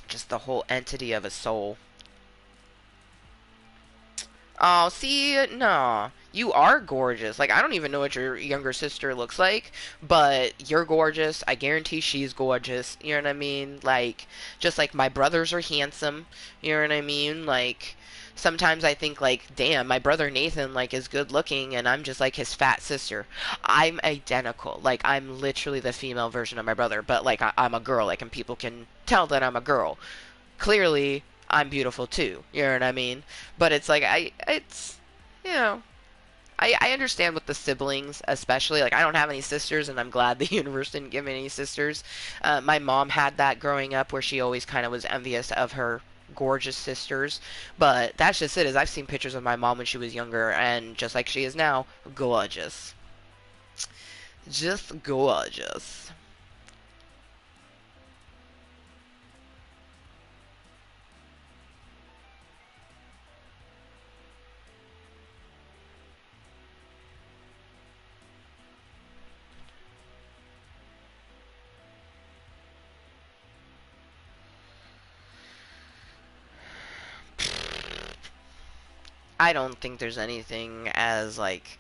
just the whole entity of a soul. Oh, see, no. You are gorgeous. Like, I don't even know what your younger sister looks like, but you're gorgeous. I guarantee she's gorgeous. You know what I mean? Like, just like my brothers are handsome. You know what I mean? Like, sometimes I think, like, damn, my brother Nathan, like, is good looking, and I'm just like his fat sister. I'm identical. Like, I'm literally the female version of my brother, but, like, I'm a girl. Like, and people can tell that I'm a girl. Clearly, I'm beautiful too. You know what I mean? But it's like, it's, you know, I understand with the siblings, especially. Like, I don't have any sisters, and I'm glad the universe didn't give me any sisters. My mom had that growing up, where she always kind of was envious of her gorgeous sisters. But that's just it. Is I've seen pictures of my mom when she was younger, and just like she is now, gorgeous, just gorgeous. I don't think there's anything as like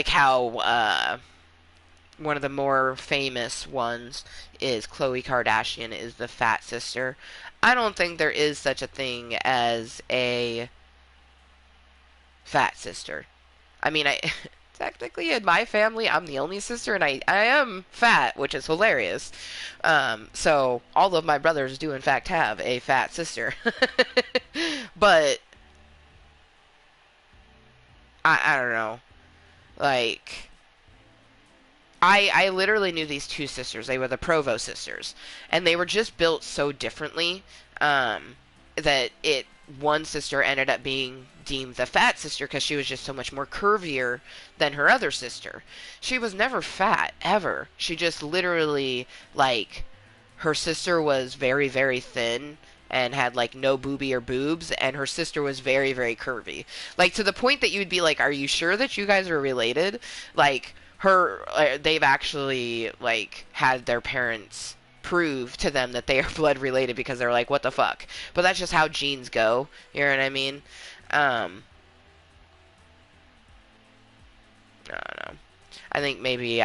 how one of the more famous ones is Khloe Kardashian is the fat sister. I don't think there is such a thing as a fat sister. I mean, I technically in my family I'm the only sister, and I am fat, which is hilarious. So all of my brothers do in fact have a fat sister. But I don't know. Like, I literally knew these two sisters. They were the Provo sisters, and they were just built so differently, that it one sister ended up being deemed the fat sister because she was just so much more curvier than her other sister. She was never fat ever. She just literally, like, her sister was very very thin and had like no boobie or boobs, and her sister was very very curvy, like to the point that you'd be like, are you sure that you guys are related? Like, her they've actually like had their parents prove to them that they are blood related, because they're like, what the fuck? But that's just how genes go, you know what I mean? um I don't know. I think maybe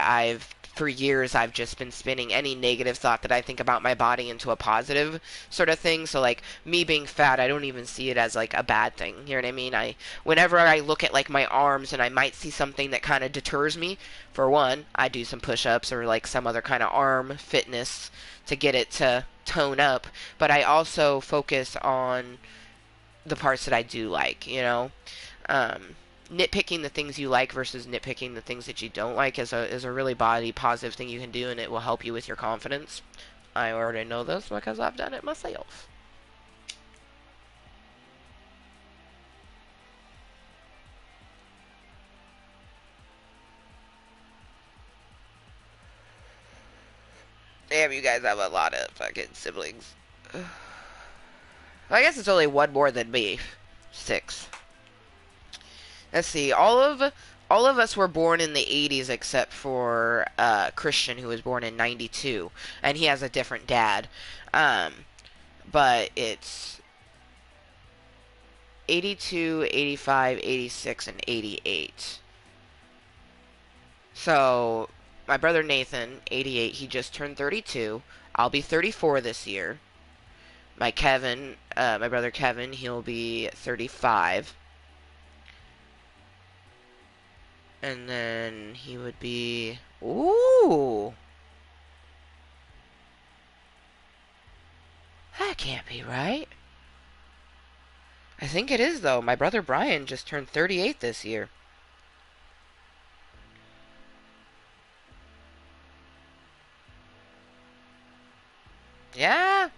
for years, I've just been spinning any negative thought that I think about my body into a positive sort of thing. So, like, me being fat, I don't even see it as, like, a bad thing. You know what I mean? Whenever I look at, like, my arms and I might see something that kind of deters me, for one, I do some push ups or, like, some other kind of arm fitness to get it to tone up. But I also focus on the parts that I do like, you know? Um, Nitpicking the things you like versus nitpicking the things that you don't like is a really body positive thing you can do, and it will help you with your confidence. I already know this because I've done it myself. Damn, you guys have a lot of fucking siblings. I guess it's only one more than me. Six. Let's see. All of us were born in the 80s except for Christian, who was born in 92, and he has a different dad. Um, but it's 82, 85, 86, and 88. So, my brother Nathan, 88, he just turned 32. I'll be 34 this year. My brother Kevin, he'll be 35. And then he would be... Ooh! That can't be right. I think it is, though. My brother Brian just turned 38 this year. Yeah!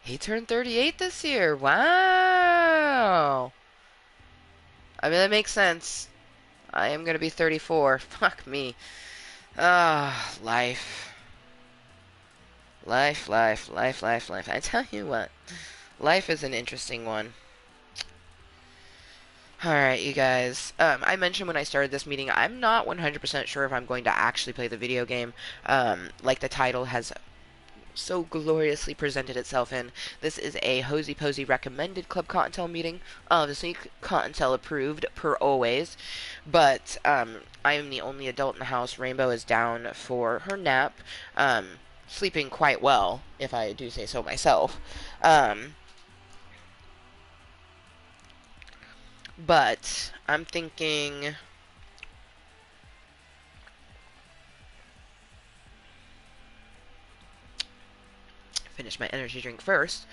He turned 38 this year. Wow! I mean, that makes sense. I am gonna be 34. Fuck me. Ah, life. Life, life, life, life, life. I tell you what. Life is an interesting one. Alright, you guys. I mentioned when I started this meeting, I'm not 100% sure if I'm going to actually play the video game. Like the title has so gloriously presented itself in. This is a Hosie Posie recommended Club Kottontale meeting. Obviously, Kottontale approved, per always. But, I am the only adult in the house. Rainbow is down for her nap. Sleeping quite well, if I do say so myself. But I'm thinking, finish my energy drink first.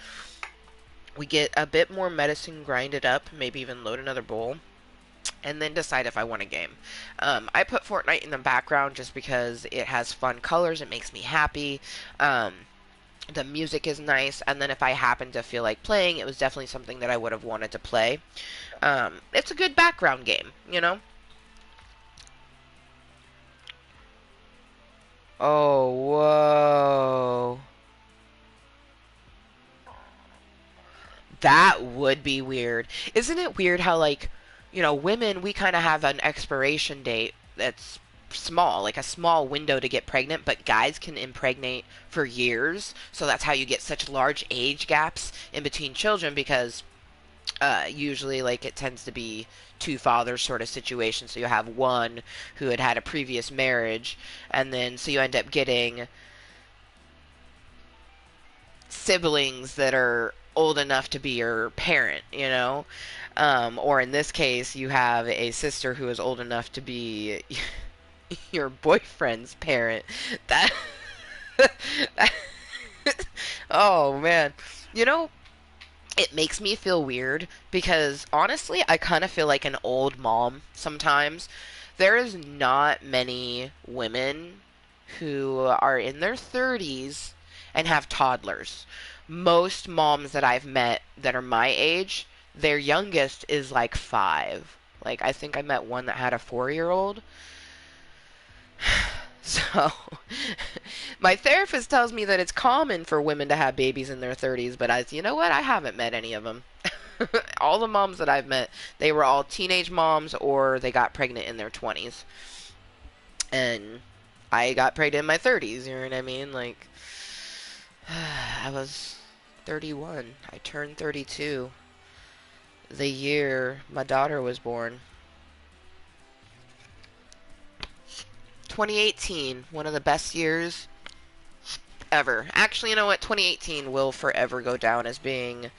We get a bit more medicine grinded up, maybe even load another bowl. and then decide if I want a game. I put Fortnite in the background just because it has fun colors. It makes me happy. The music is nice, and then if I happen to feel like playing, it was definitely something that I would have wanted to play. It's a good background game, you know? Oh, whoa. That would be weird. Isn't it weird how, like, women, we kind of have an expiration date that's small, like a small window to get pregnant, but guys can impregnate for years. So that's how you get such large age gaps in between children because usually, like, it tends to be two fathers sort of situation. So you have one who had had a previous marriage, and then so you end up getting siblings that are old enough to be your parent, or in this case, you have a sister who is old enough to be your boyfriend's parent. That, that oh man. You know, it makes me feel weird because honestly, I kind of feel like an old mom sometimes. There is not many women who are in their 30s and have toddlers. Most moms that I've met that are my age, their youngest is like 5. Like, I think I met one that had a 4-year-old. So, my therapist tells me that it's common for women to have babies in their 30s, but you know what? I haven't met any of them. All the moms that I've met, they were all teenage moms or they got pregnant in their 20s. And I got pregnant in my 30s, you know what I mean? Like, I was 31. I turned 32 the year my daughter was born. 2018, one of the best years ever. Actually, you know what? 2018 will forever go down as being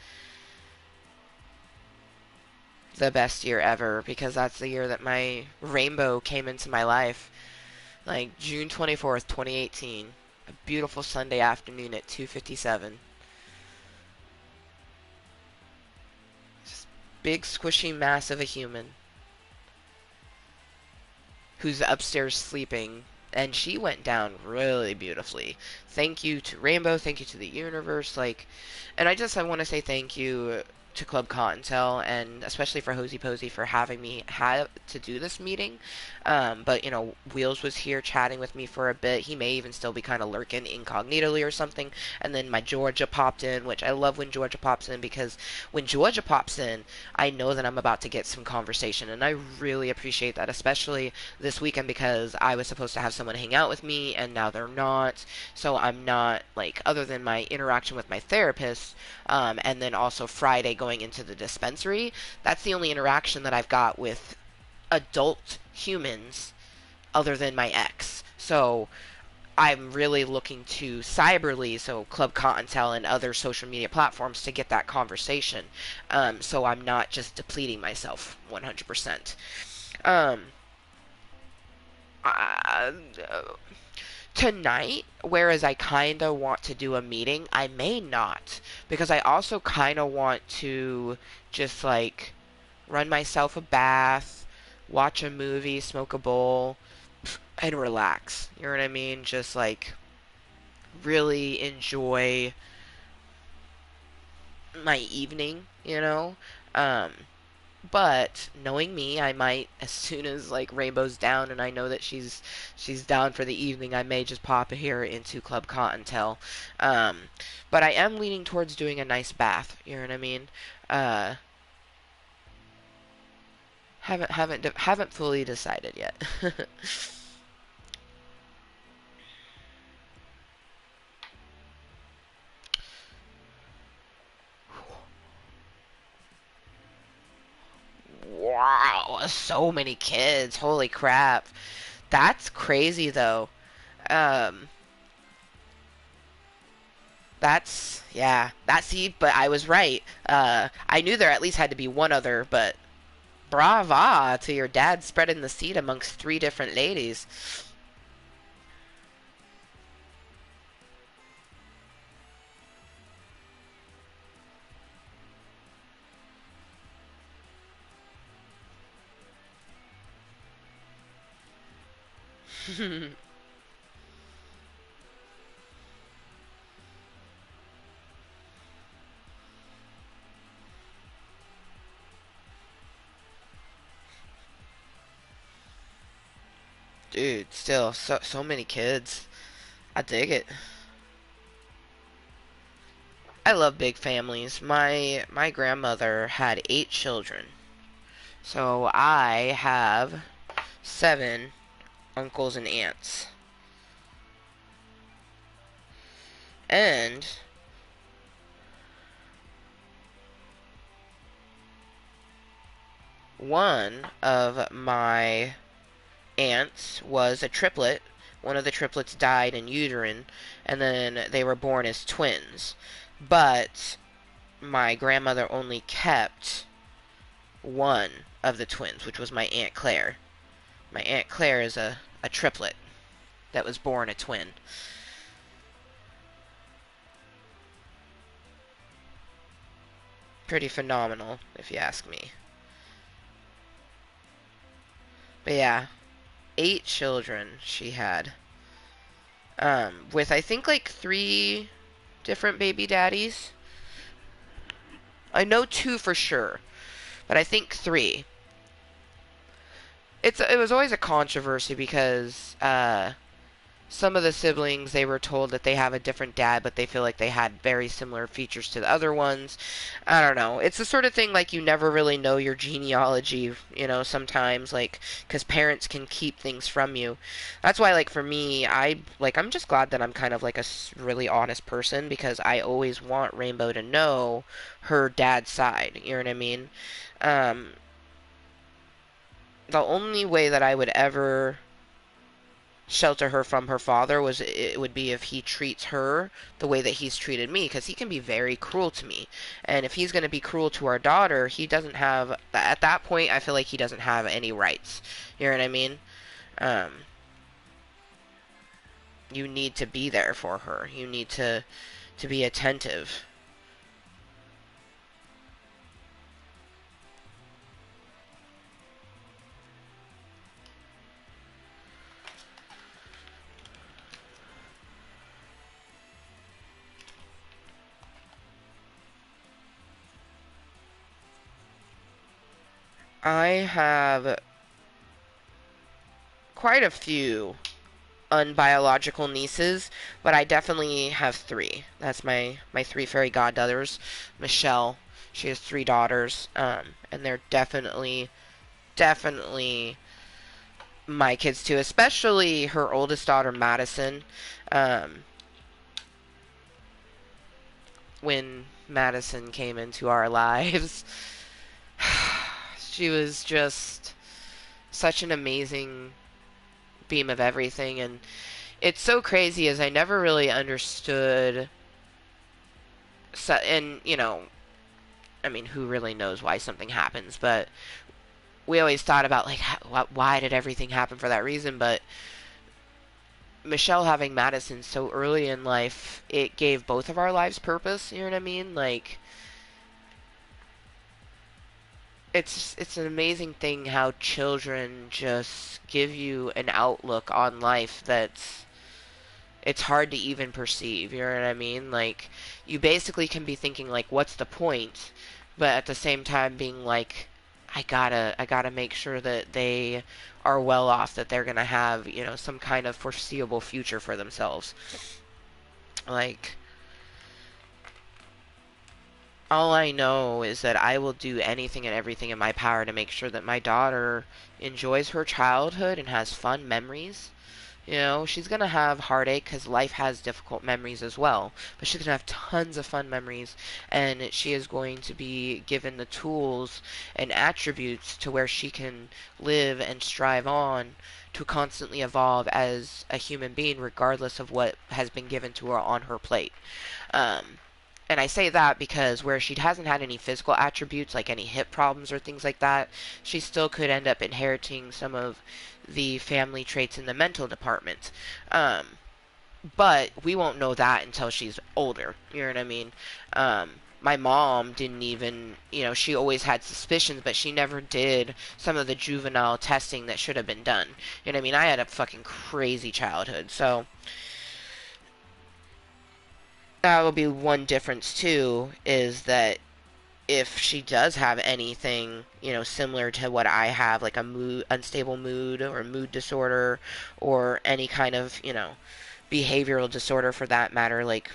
the best year ever because that's the year that my rainbow came into my life. Like June 24th, 2018. A beautiful Sunday afternoon at 2:57. Just big squishy mass of a human who's upstairs sleeping, and she went down really beautifully. Thank you to Rainbow, thank you to the universe, like, and I want to say thank you to Club Kottontale, and especially for Hosie Posie for having me have to do this meeting. But Wheels was here chatting with me for a bit. He may even still be kind of lurking incognitally or something. And then my Georgia popped in, which I love when Georgia pops in because when Georgia pops in, I know that I'm about to get some conversation, and I really appreciate that, especially this weekend because I was supposed to have someone hang out with me, and now they're not. So I'm not, like, other than my interaction with my therapist, and then also Friday going into the dispensary, that's the only interaction that I've got with adult humans other than my ex. So I'm really looking to Cyberly, so Club Kottontale and other social media platforms to get that conversation. So I'm not just depleting myself 100%. Um, uh, Tonight, whereas I kind of want to do a meeting, I may not. Because I also kind of want to just like run myself a bath, watch a movie, smoke a bowl, and relax. You know what I mean? Just like really enjoy my evening. Um, but knowing me, I might, as soon as like Rainbow's down and I know that she's down for the evening, I may just pop here into Club Kottontale. Um, but I am leaning towards doing a nice bath. You know what I mean? Uh, haven't fully decided yet. Wow, so many kids. Holy crap. That's crazy though. Um, yeah, but I was right. I knew there at least had to be one other, but brava to your dad spreading the seed amongst 3 different ladies. Dude, still so many kids. I dig it. I love big families. My grandmother had 8 children. So I have 7 uncles and aunts. And one of my aunts was a triplet. One of the triplets died in uterine, and then they were born as twins. But my grandmother only kept one of the twins, which was my Aunt Claire. My Aunt Claire is a triplet that was born a twin. Pretty phenomenal, if you ask me. But yeah, 8 children she had. With I think like 3 different baby daddies. I know 2 for sure, but I think 3. It was always a controversy because some of the siblings, they were told that they have a different dad, but they feel like they had very similar features to the other ones. I don't know. It's the sort of thing like you never really know your genealogy, sometimes, like, because parents can keep things from you. That's why, like, for me, I'm just glad that I'm kind of like a really honest person because I always want Rainbow to know her dad's side. You know what I mean? Um, the only way that I would ever shelter her from her father it would be if he treats her the way that he's treated me, because he can be very cruel to me, and if he's going to be cruel to our daughter, he doesn't have, at that point I feel like he doesn't have any rights. You know what I mean? um you need to be there for her. You need to be attentive. I have quite a few unbiological nieces, but I definitely have 3. That's my 3 fairy goddaughters. Michelle, she has 3 daughters, and they're definitely my kids too, especially her oldest daughter, Madison. Um, when Madison came into our lives, she was just such an amazing beam of everything, and it's so crazy as I never really understood. So, and I mean, who really knows why something happens? But we always thought about like why did everything happen for that reason? But Michelle having Madison so early in life, it gave both of our lives purpose. You know what I mean? Like it's an amazing thing how children just give you an outlook on life that's it's hard to even perceive. You know what I mean? Like you basically can be thinking like, what's the point? But at the same time being like, I gotta make sure that they are well off, that they're gonna have, some kind of foreseeable future for themselves. Like, all I know is that I will do anything and everything in my power to make sure that my daughter enjoys her childhood and has fun memories. She's going to have heartache because life has difficult memories as well. But she's going to have tons of fun memories. And she is going to be given the tools and attributes to where she can live and strive on to constantly evolve as a human being, regardless of what has been given to her on her plate. Um, and I say that because where she hasn't had any physical attributes, like any hip problems or things like that, she still could end up inheriting some of the family traits in the mental department. But we won't know that until she's older. You know what I mean? my mom didn't even, she always had suspicions, but she never did some of the juvenile testing that should have been done. You know what I mean? I had a fucking crazy childhood. So that will be one difference too, is that if she does have anything, similar to what I have, like a unstable mood or mood disorder, or any kind of, behavioral disorder for that matter, like,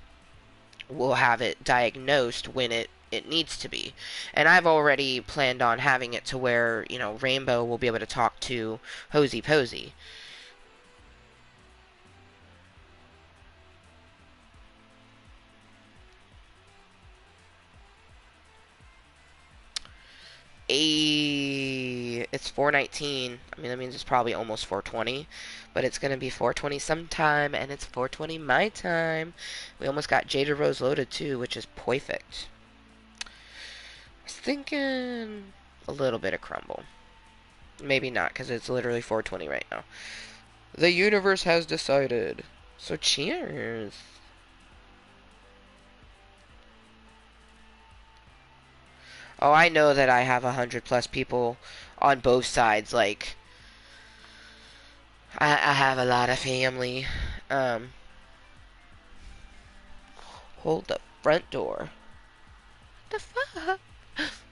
we'll have it diagnosed when it needs to be. And I've already planned on having it to where, Rainbow will be able to talk to Hosie Posie. It's 4:19. I mean, that means it's probably almost 4:20, but it's gonna be 4:20 sometime, and it's 4:20 my time. We almost got Jada Rose loaded too, which is perfect. I was thinking a little bit of crumble. Maybe not, because it's literally 4:20 right now. The universe has decided. So cheers. Oh, I know that I have 100 plus people on both sides. Like, I have a lot of family. Um, hold the front door. What the fuck?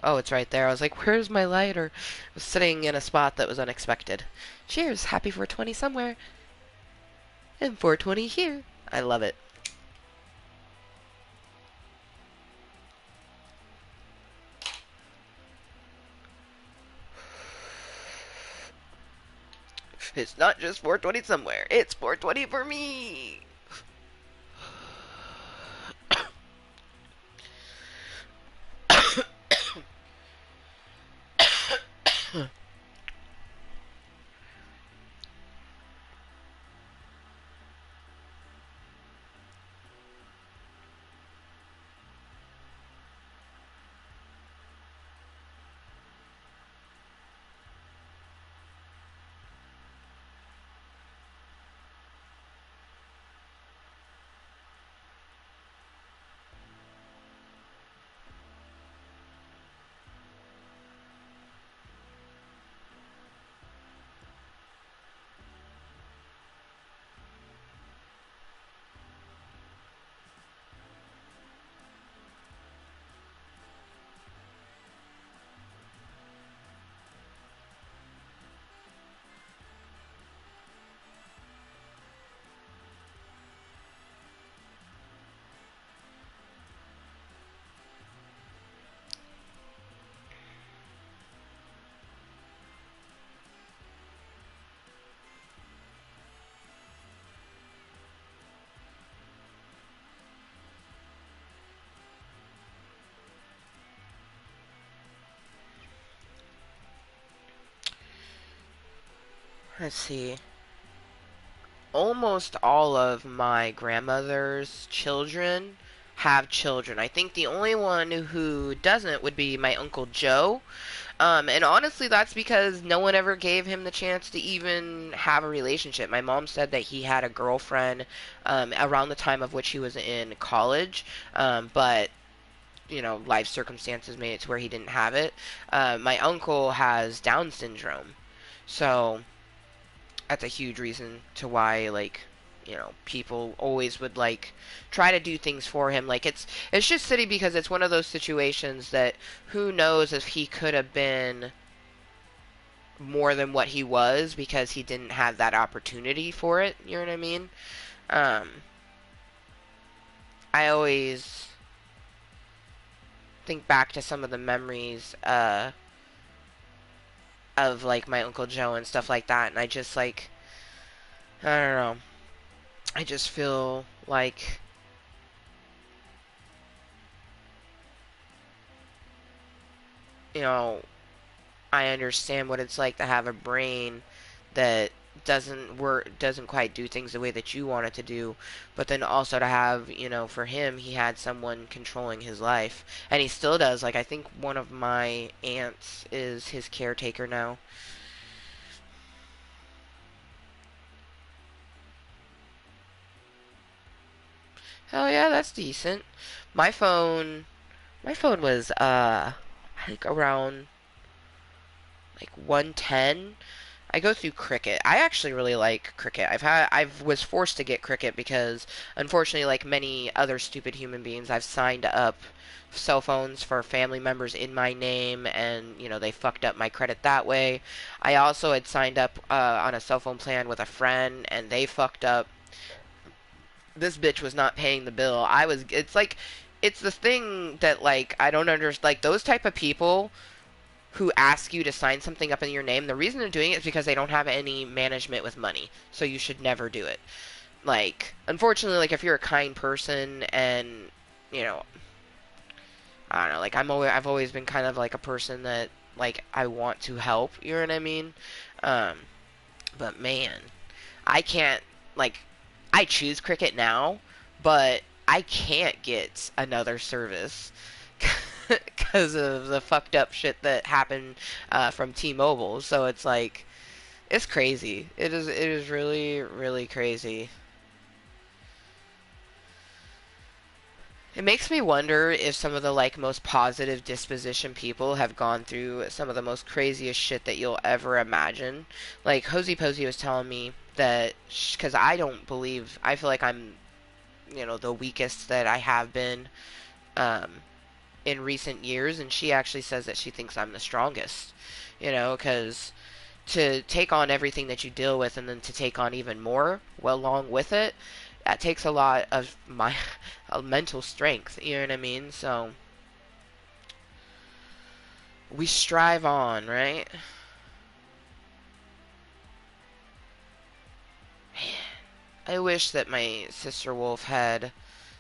Oh, it's right there. I was like, where's my lighter? I was sitting in a spot that was unexpected. Cheers. Happy 420 somewhere. And 420 here. I love it. It's not just 420 somewhere. It's 420 for me. Let's see. Almost all of my grandmother's children have children. I think the only one who doesn't would be my Uncle Joe. And honestly, that's because no one ever gave him the chance to even have a relationship. My mom said that he had a girlfriend around the time of which he was in college, but life circumstances made it to where he didn't have it. My uncle has Down syndrome, so that's a huge reason to why, like, people always would like try to do things for him. Like, it's just silly because it's one of those situations that who knows if he could have been more than what he was because he didn't have that opportunity for it. You know what I mean? Um, I always think back to some of the memories of like my Uncle Joe and stuff like that, and I just like, I don't know. I just feel like, you know, I understand what it's like to have a brain that doesn't quite do things the way that you want it to do, but then also to have, for him, he had someone controlling his life, and he still does. Like, I think one of my aunts is his caretaker now. Hell yeah, that's decent. My phone My phone was I think around like 110. I go through Cricket. I actually really like Cricket. I was forced to get Cricket because unfortunately, like many other stupid human beings, I've signed up cell phones for family members in my name, and they fucked up my credit that way. I also had signed up on a cell phone plan with a friend, and they fucked up. This bitch was not paying the bill. It's like it's the thing that like I don't understand, like those type of people who ask you to sign something up in your name. The reason they're doing it is because they don't have any management with money. So you should never do it. Like, unfortunately, like if you're a kind person and, you know, I don't know, like I've always been kind of like a person that like I want to help, you know what I mean? Um, but man, I can't like I choose Cricket now, but I can't get another service because of the fucked up shit that happened from T-Mobile. So it's like it's crazy. It is really really crazy. It makes me wonder if some of the like most positive disposition people have gone through some of the most craziest shit that you'll ever imagine. Like Posie was telling me that because I feel like I'm the weakest that I have been um, in recent years, and she actually says that she thinks I'm the strongest. Because to take on everything that you deal with and then to take on even more well along with it, that takes a lot of my mental strength, you know what I mean? So we strive on, right? I wish that my sister Wolf had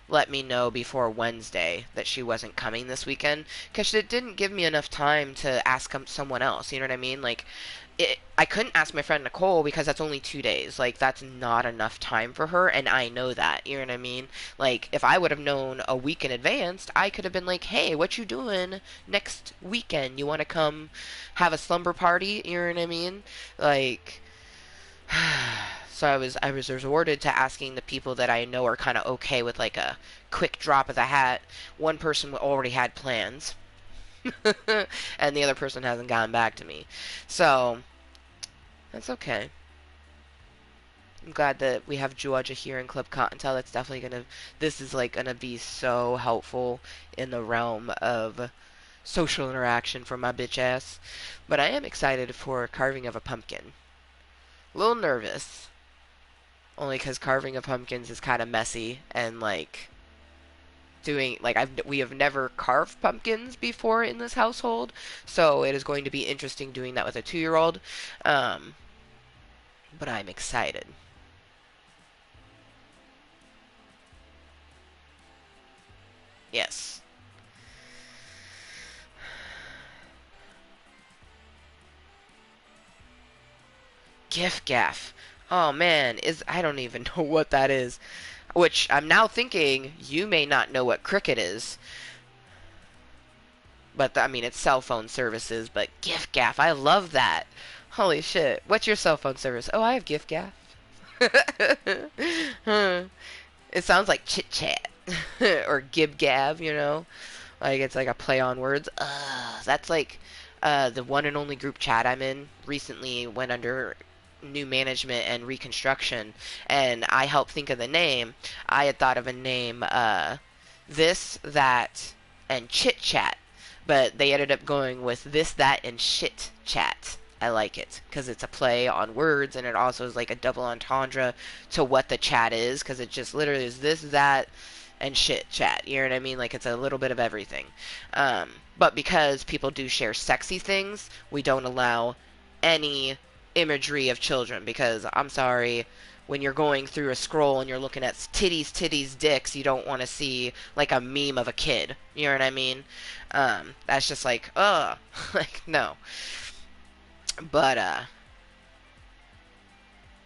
let me know before Wednesday that she wasn't coming this weekend, because it didn't give me enough time to ask someone else, you know what I mean? Like I couldn't ask my friend Nicole because that's only 2 days. Like, that's not enough time for her, and I know that. You know what I mean? Like, if I would have known a week in advance, I could have been like, hey, what you doing next weekend? You want to come have a slumber party? You know what I mean? Like, so I was resorted to asking the people that I know are kind of okay with like a quick drop of the hat. One person already had plans, and the other person hasn't gotten back to me. So that's okay. I'm glad that we have Georgia here in Club Kottontale. That's definitely gonna. This is like gonna be so helpful in the realm of social interaction for my bitch ass. But I am excited for carving of a pumpkin. A little nervous, only because carving of pumpkins is kind of messy and like doing like we have never carved pumpkins before in this household, so it is going to be interesting doing that with a 2-year-old. Um, but I'm excited. Yes. Gift gaff. Oh man, is I don't even know what that is. Which I'm now thinking you may not know what cricket is. But I mean it's cell phone services, but gift gaff, I love that. Holy shit. What's your cell phone service? Oh, I have gift gaff. Huh. It sounds like chit chat or gib gab. Like it's like a play on words. That's like the one and only group chat I'm in recently went under new management and reconstruction, and I helped think of the name. I had thought of a name, this, that, and chit chat, but they ended up going with this, that, and shit chat. I like it because it's a play on words, and it also is like a double entendre to what the chat is, because it just literally is this, that, and shit chat. You know what I mean? Like it's a little bit of everything. But because people do share sexy things, we don't allow any imagery of children, because I'm sorry, when you're going through a scroll and you're looking at titties, dicks, you don't want to see like a meme of a kid. You know what I mean? That's just like, like no. But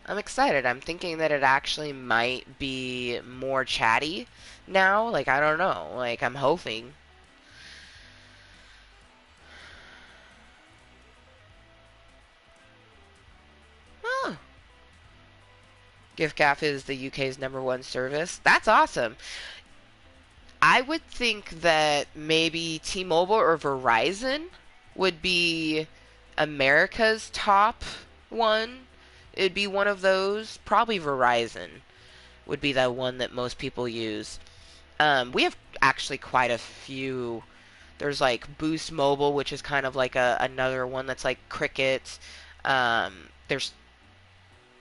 I'm excited. I'm thinking that it actually might be more chatty now. Like I don't know. Like I'm hoping. Oh, GiftGaff is the UK's #1 service. That's awesome. I would think that maybe T-Mobile or Verizon would be America's top one. It'd be one of those. Probably Verizon would be the one that most people use. We have actually quite a few. There's like Boost Mobile, which is kind of like another one that's like Cricket. There's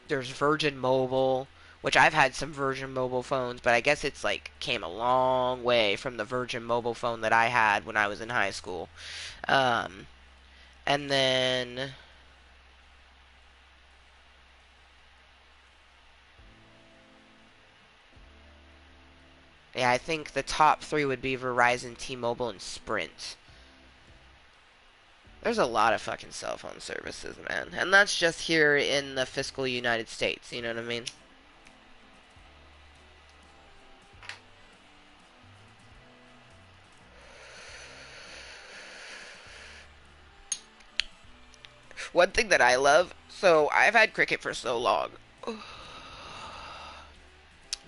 Virgin Mobile, which I've had some Virgin Mobile phones, but I guess it's like came a long way from the Virgin Mobile phone that I had when I was in high school. Um, and then yeah, I think the top three would be Verizon, T-Mobile, and Sprint. There's a lot of fucking cell phone services, man. And that's just here in the fiscal United States, you know what I mean? One thing that I love, so I've had Cricket for so long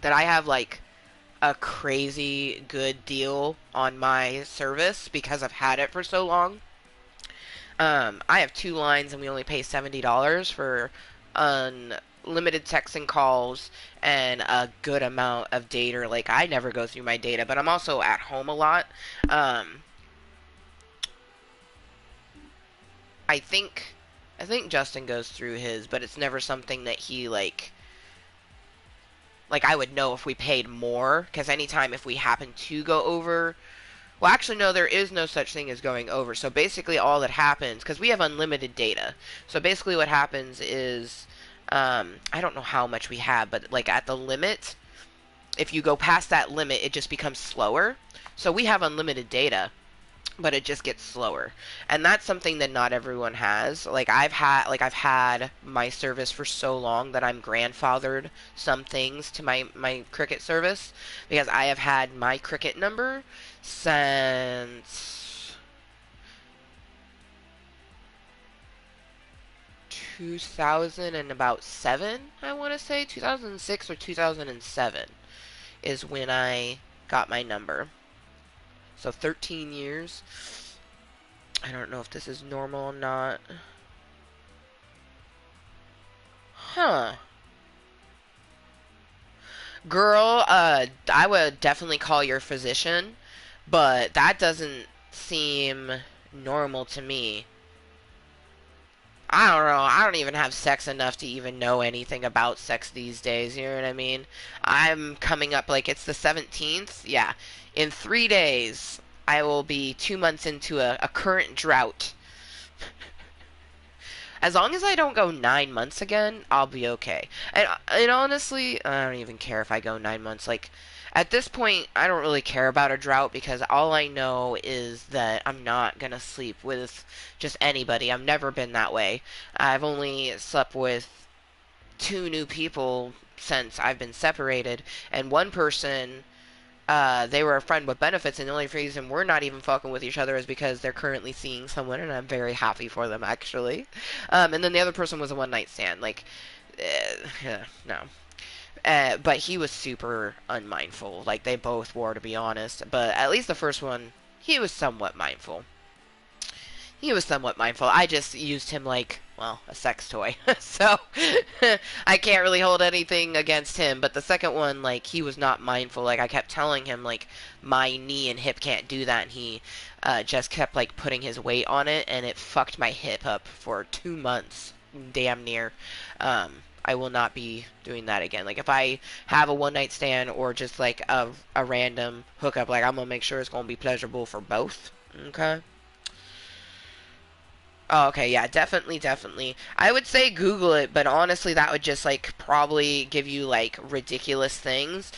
that I have like a crazy good deal on my service because I've had it for so long. I have two lines and we only pay $70 for unlimited texts and calls and a good amount of data. Like I never go through my data, but I'm also at home a lot. Um, I think I think Justin goes through his, but it's never something that he like I would know if we paid more because anytime if we happen to go over. Well, actually, no, there is no such thing as going over. So basically, all that happens, because we have unlimited data. So basically, what happens is, I don't know how much we have, but like at the limit, if you go past that limit, it just becomes slower. So we have unlimited data, but it just gets slower. And that's something that not everyone has. Like I've had my service for so long that I'm grandfathered some things to my Cricket service because I have had my Cricket number since 2000 and about 7, I want to say 2006 or 2007 is when I got my number. So 13 years. I don't know if this is normal or not. Huh. Girl, I would definitely call your physician, but that doesn't seem normal to me. I don't know. I don't even have sex enough to even know anything about sex these days. You know what I mean? I'm coming up like it's the 17th. Yeah. In 3 days, I will be 2 months into a current drought. As long as I don't go 9 months again, I'll be okay. And honestly, I don't even care if I go 9 months. Like, at this point, I don't really care about a drought because all I know is that I'm not gonna sleep with just anybody. I've never been that way. I've only slept with two new people since I've been separated, and one person they were a friend with benefits, and the only reason we're not even fucking with each other is because they're currently seeing someone, and I'm very happy for them, actually. And then the other person was a one night stand. Like, no. But he was super unmindful. Like, they both were, to be honest. But at least the first one, he was somewhat mindful. He was somewhat mindful. I just used him like, well, a sex toy. So I can't really hold anything against him. But the second one, like, he was not mindful. Like, I kept telling him, like, my knee and hip can't do that. And he just kept, like, putting his weight on it. And it fucked my hip up for 2 months. Damn near. I will not be doing that again. Like, if I have a one night stand or just, like, a random hookup, like, I'm going to make sure it's going to be pleasurable for both. Okay? Oh, okay, yeah, definitely, definitely. I would say Google it, but honestly, that would just like probably give you like ridiculous things.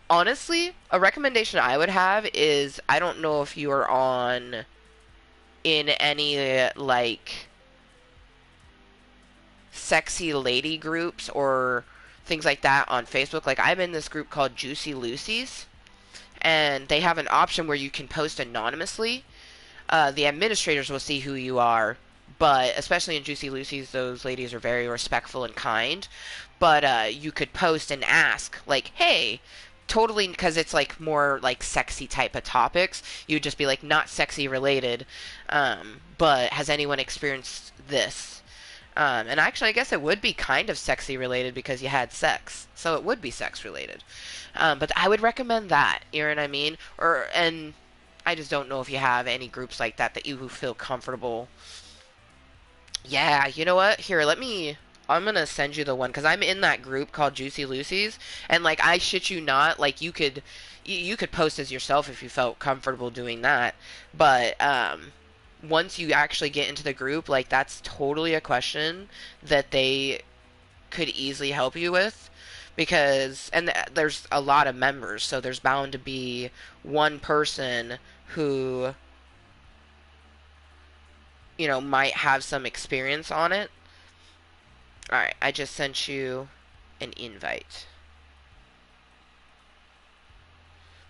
Honestly, a recommendation I would have is I don't know if you are on in any like sexy lady groups or things like that on Facebook. Like I'm in this group called Juicy Lucy's, and they have an option where you can post anonymously. The administrators will see who you are, but especially in Juicy Lucy's, those ladies are very respectful and kind. But you could post and ask, like, hey, totally, because it's like more like sexy type of topics. You'd just be like, not sexy related, but has anyone experienced this? And actually, I guess it would be kind of sexy related because you had sex, so it would be sex related. But I would recommend that. You know what I mean? And I just don't know if you have any groups like that that you feel comfortable. Yeah, you know what? Here, let me. I'm gonna send you the one because I'm in that group called Juicy Lucy's, and like I shit you not, like you could post as yourself if you felt comfortable doing that, but once you actually get into the group, like that's totally a question that they could easily help you with because there's a lot of members, so there's bound to be one person who might have some experience on it. All right, I just sent you an invite.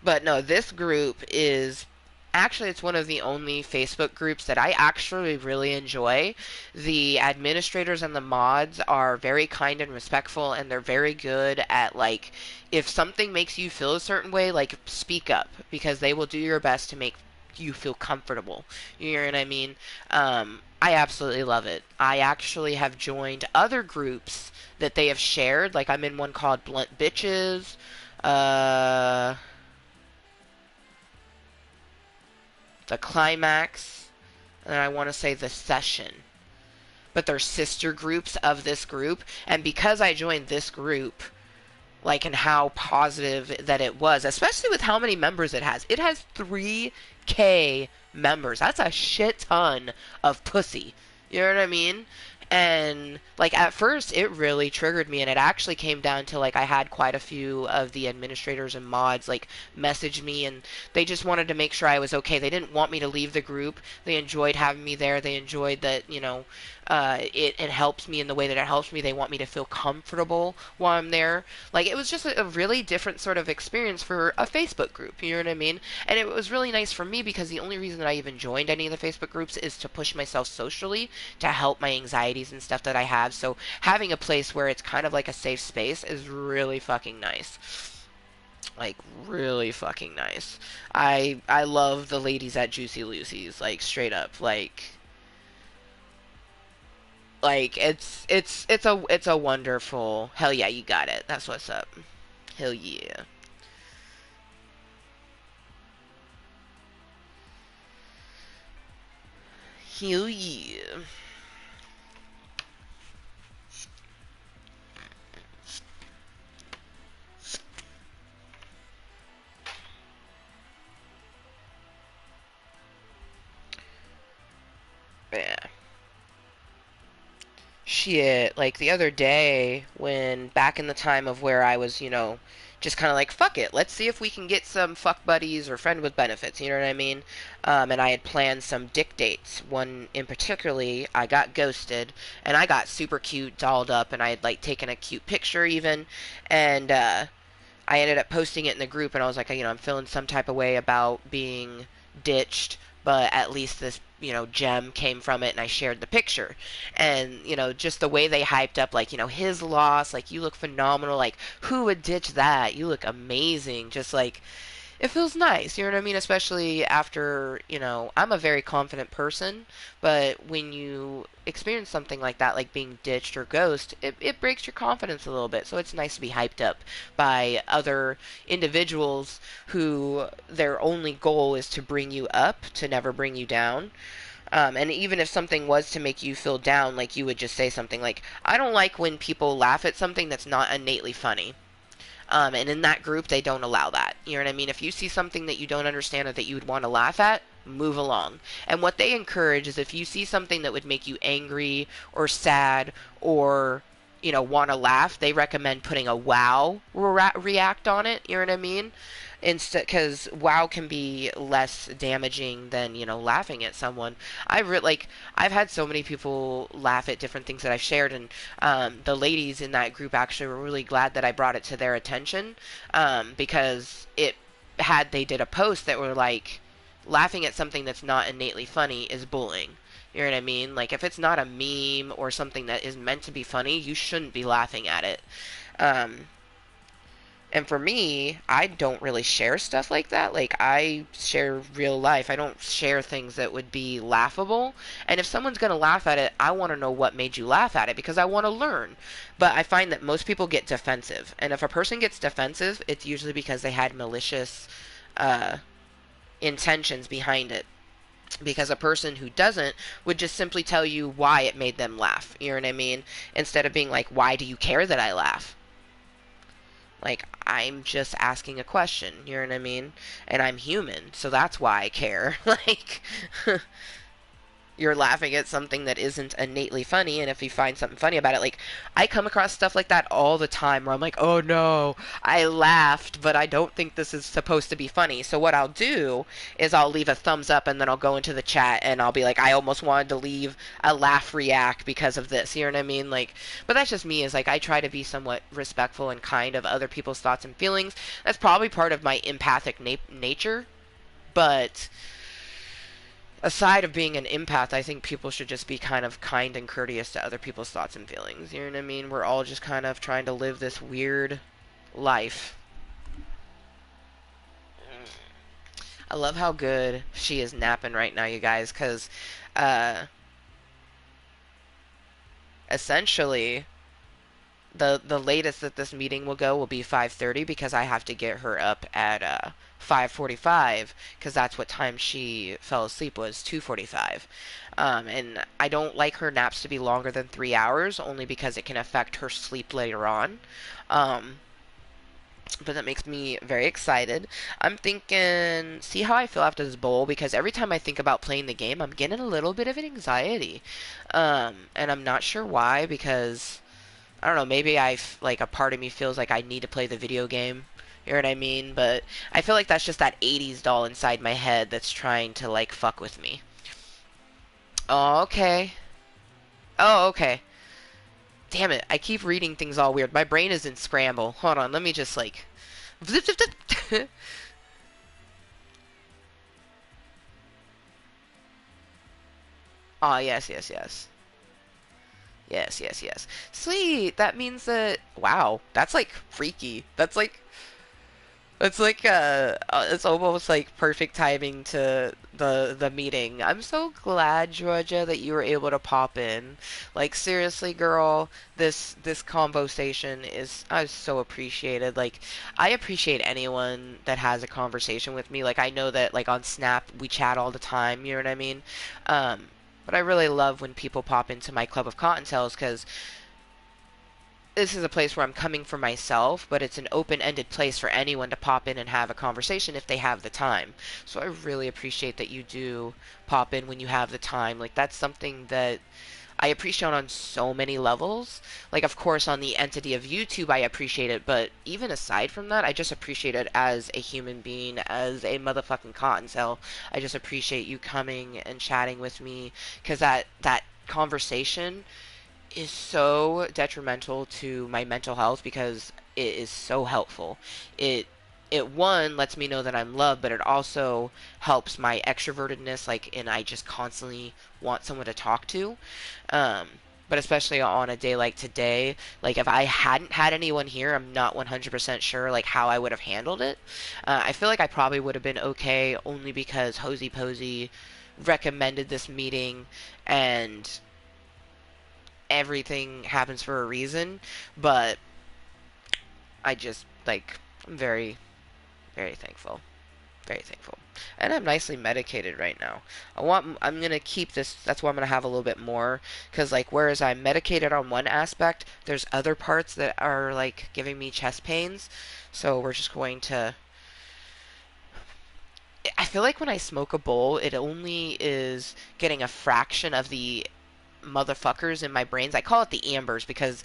But no, this group is actually, it's one of the only Facebook groups that I actually really enjoy. The administrators and the mods are very kind and respectful, and they're very good at, like, if something makes you feel a certain way, like, speak up, because they will do your best to make you feel comfortable. You know what I mean? I absolutely love it. I actually have joined other groups that they have shared. Like, I'm in one called Blunt Bitches. Uh, the Climax, and I want to say the Session. But they're sister groups of this group, and because I joined this group, like, and how positive that it was, especially with how many members it has. It has 3K members. That's a shit ton of pussy. You know what I mean? And, like, at first, it really triggered me, and it actually came down to, like, I had quite a few of the administrators and mods, like, message me, and they just wanted to make sure I was okay. They didn't want me to leave the group. They enjoyed having me there. They enjoyed that, it helps me in the way that it helps me. They want me to feel comfortable while I'm there. Like, it was just a really different sort of experience for a Facebook group, you know what I mean? And it was really nice for me because the only reason that I even joined any of the Facebook groups is to push myself socially, to help my anxieties and stuff that I have. So having a place where it's kind of like a safe space is really fucking nice. Like, really fucking nice. I love the ladies at Juicy Lucy's, like, straight up. Like, it's a wonderful. Hell yeah, you got it. That's what's up. Hell yeah. Hell yeah. Yeah. Shit, like the other day, when back in the time of where I was, just kind of like, fuck it, let's see if we can get some fuck buddies or friend with benefits, you know what I mean? And I had planned some dick dates. One in particularly, I got ghosted, and I got super cute, dolled up, and I had, like, taken a cute picture even, and, I ended up posting it in the group, and I was like, I'm feeling some type of way about being ditched, but at least this, gem came from it, and I shared the picture. And, just the way they hyped up, like, his loss, like, you look phenomenal, like, who would ditch that? You look amazing. Just, like, it feels nice, you know what I mean? Especially after, I'm a very confident person, but when you experience something like that, like being ditched or ghost, it breaks your confidence a little bit. So it's nice to be hyped up by other individuals who their only goal is to bring you up, to never bring you down. And even if something was to make you feel down, like you would just say something like, I don't like when people laugh at something that's not innately funny. And in that group, they don't allow that. You know what I mean? If you see something that you don't understand or that you would want to laugh at, move along. And what they encourage is if you see something that would make you angry or sad or, want to laugh, they recommend putting a wow react on it. You know what I mean? Instead, because wow can be less damaging than laughing at someone. I've had so many people laugh at different things that I've shared, and the ladies in that group actually were really glad that I brought it to their attention, because they did a post that were like, laughing at something that's not innately funny is bullying. You know what I mean? Like, if it's not a meme or something that is meant to be funny, you shouldn't be laughing at it. Um, And for me, I don't really share stuff like that. Like, I share real life. I don't share things that would be laughable. And if someone's going to laugh at it, I want to know what made you laugh at it because I want to learn. But I find that most people get defensive. And if a person gets defensive, it's usually because they had malicious uh, intentions behind it. Because a person who doesn't would just simply tell you why it made them laugh. You know what I mean? Instead of being like, why do you care that I laugh? Like, I'm just asking a question, you know what I mean? And I'm human, so that's why I care. Like, you're laughing at something that isn't innately funny, and if you find something funny about it, like, I come across stuff like that all the time where I'm like, oh no, I laughed, but I don't think this is supposed to be funny. So what I'll do is I'll leave a thumbs up and then I'll go into the chat and I'll be like, I almost wanted to leave a laugh react because of this, you know what I mean? Like, but that's just me, is like, I try to be somewhat respectful and kind of other people's thoughts and feelings. That's probably part of my empathic nature, but aside of being an empath, I think people should just be kind of kind and courteous to other people's thoughts and feelings. You know what I mean? We're all just kind of trying to live this weird life. I love how good she is napping right now, you guys, because uh, essentially the latest that this meeting will go will be 5:30 because I have to get her up at 5:45 because that's what time she fell asleep, was 2:45. And I don't like her naps to be longer than 3 hours only because it can affect her sleep later on. Um, but that makes me very excited. I'm thinking, see how I feel after this bowl, because every time I think about playing the game, I'm getting a little bit of an anxiety. And I'm not sure why, because I don't know, maybe like a part of me feels like I need to play the video game. You know what I mean? But I feel like that's just that 80s doll inside my head that's trying to like fuck with me. Oh, okay. Oh, okay. Damn it. I keep reading things all weird. My brain is in scramble. Hold on, let me just like zip zip zip. Oh, yes, yes, yes. Yes, yes, yes. Sweet. That means that, wow, that's like freaky. That's like it's almost like perfect timing to the meeting. I'm so glad, Georgia, that you were able to pop in. Like, seriously, girl, this conversation is, I so appreciated. Like, I appreciate anyone that has a conversation with me. Like, I know that like on Snap we chat all the time, you know what I mean? But I really love when people pop into my club of Cottontails because this is a place where I'm coming for myself, but it's an open-ended place for anyone to pop in and have a conversation if they have the time. So I really appreciate that you do pop in when you have the time. Like, that's something that I appreciate on so many levels. Like, of course, on the entity of YouTube, I appreciate it, but even aside from that, I just appreciate it as a human being, as a motherfucking cottontail. I just appreciate you coming and chatting with me, because that conversation is so detrimental to my mental health because it is so helpful. It it one lets me know that I'm loved, but it also helps my extrovertedness, like, and I just constantly want someone to talk to. Um, but especially on a day like today, like if I hadn't had anyone here, I'm not 100% sure like how I would have handled it. I feel like I probably would have been okay only because Hosie Posie recommended this meeting and everything happens for a reason, but I just like I'm very very thankful. Very thankful. And I'm nicely medicated right now. I'm going to keep this, that's why I'm going to have a little bit more cuz like whereas I'm medicated on one aspect, there's other parts that are like giving me chest pains. So we're just going to I feel like when I smoke a bowl, it only is getting a fraction of the motherfuckers in my brains. I call it the ambers because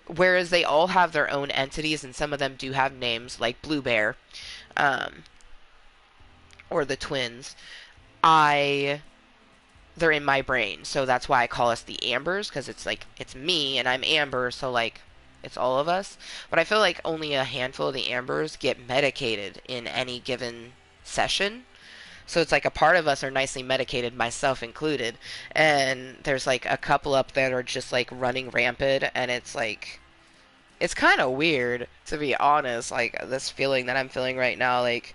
whereas they all have their own entities and some of them do have names like Blue Bear um, or the twins, I they're in my brain. So that's why I call us the ambers because it's like it's me and I'm Amber, so like it's all of us. But I feel like only a handful of the ambers get medicated in any given session. So it's like a part of us are nicely medicated, myself included, and there's like a couple up that are just like running rampant, and it's like It's kind of weird, to be honest, like this feeling that I'm feeling right now. Like,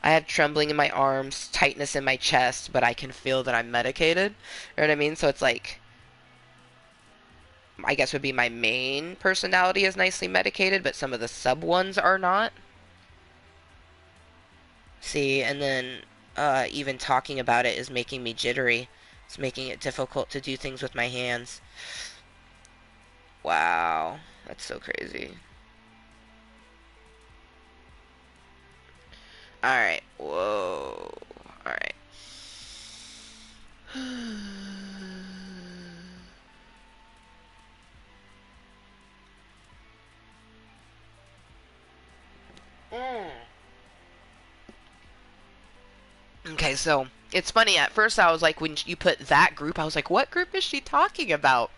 I have trembling in my arms, tightness in my chest, but I can feel that I'm medicated. You know what I mean? So it's like, I guess would be my main personality is nicely medicated, but some of the sub ones are not. See, and then even talking about it is making me jittery. It's making it difficult to do things with my hands. Wow, that's so crazy. Alright, whoa. Alright. Mm. Okay, so it's funny. At first, I was like, when you put that group, I was like, what group is she talking about?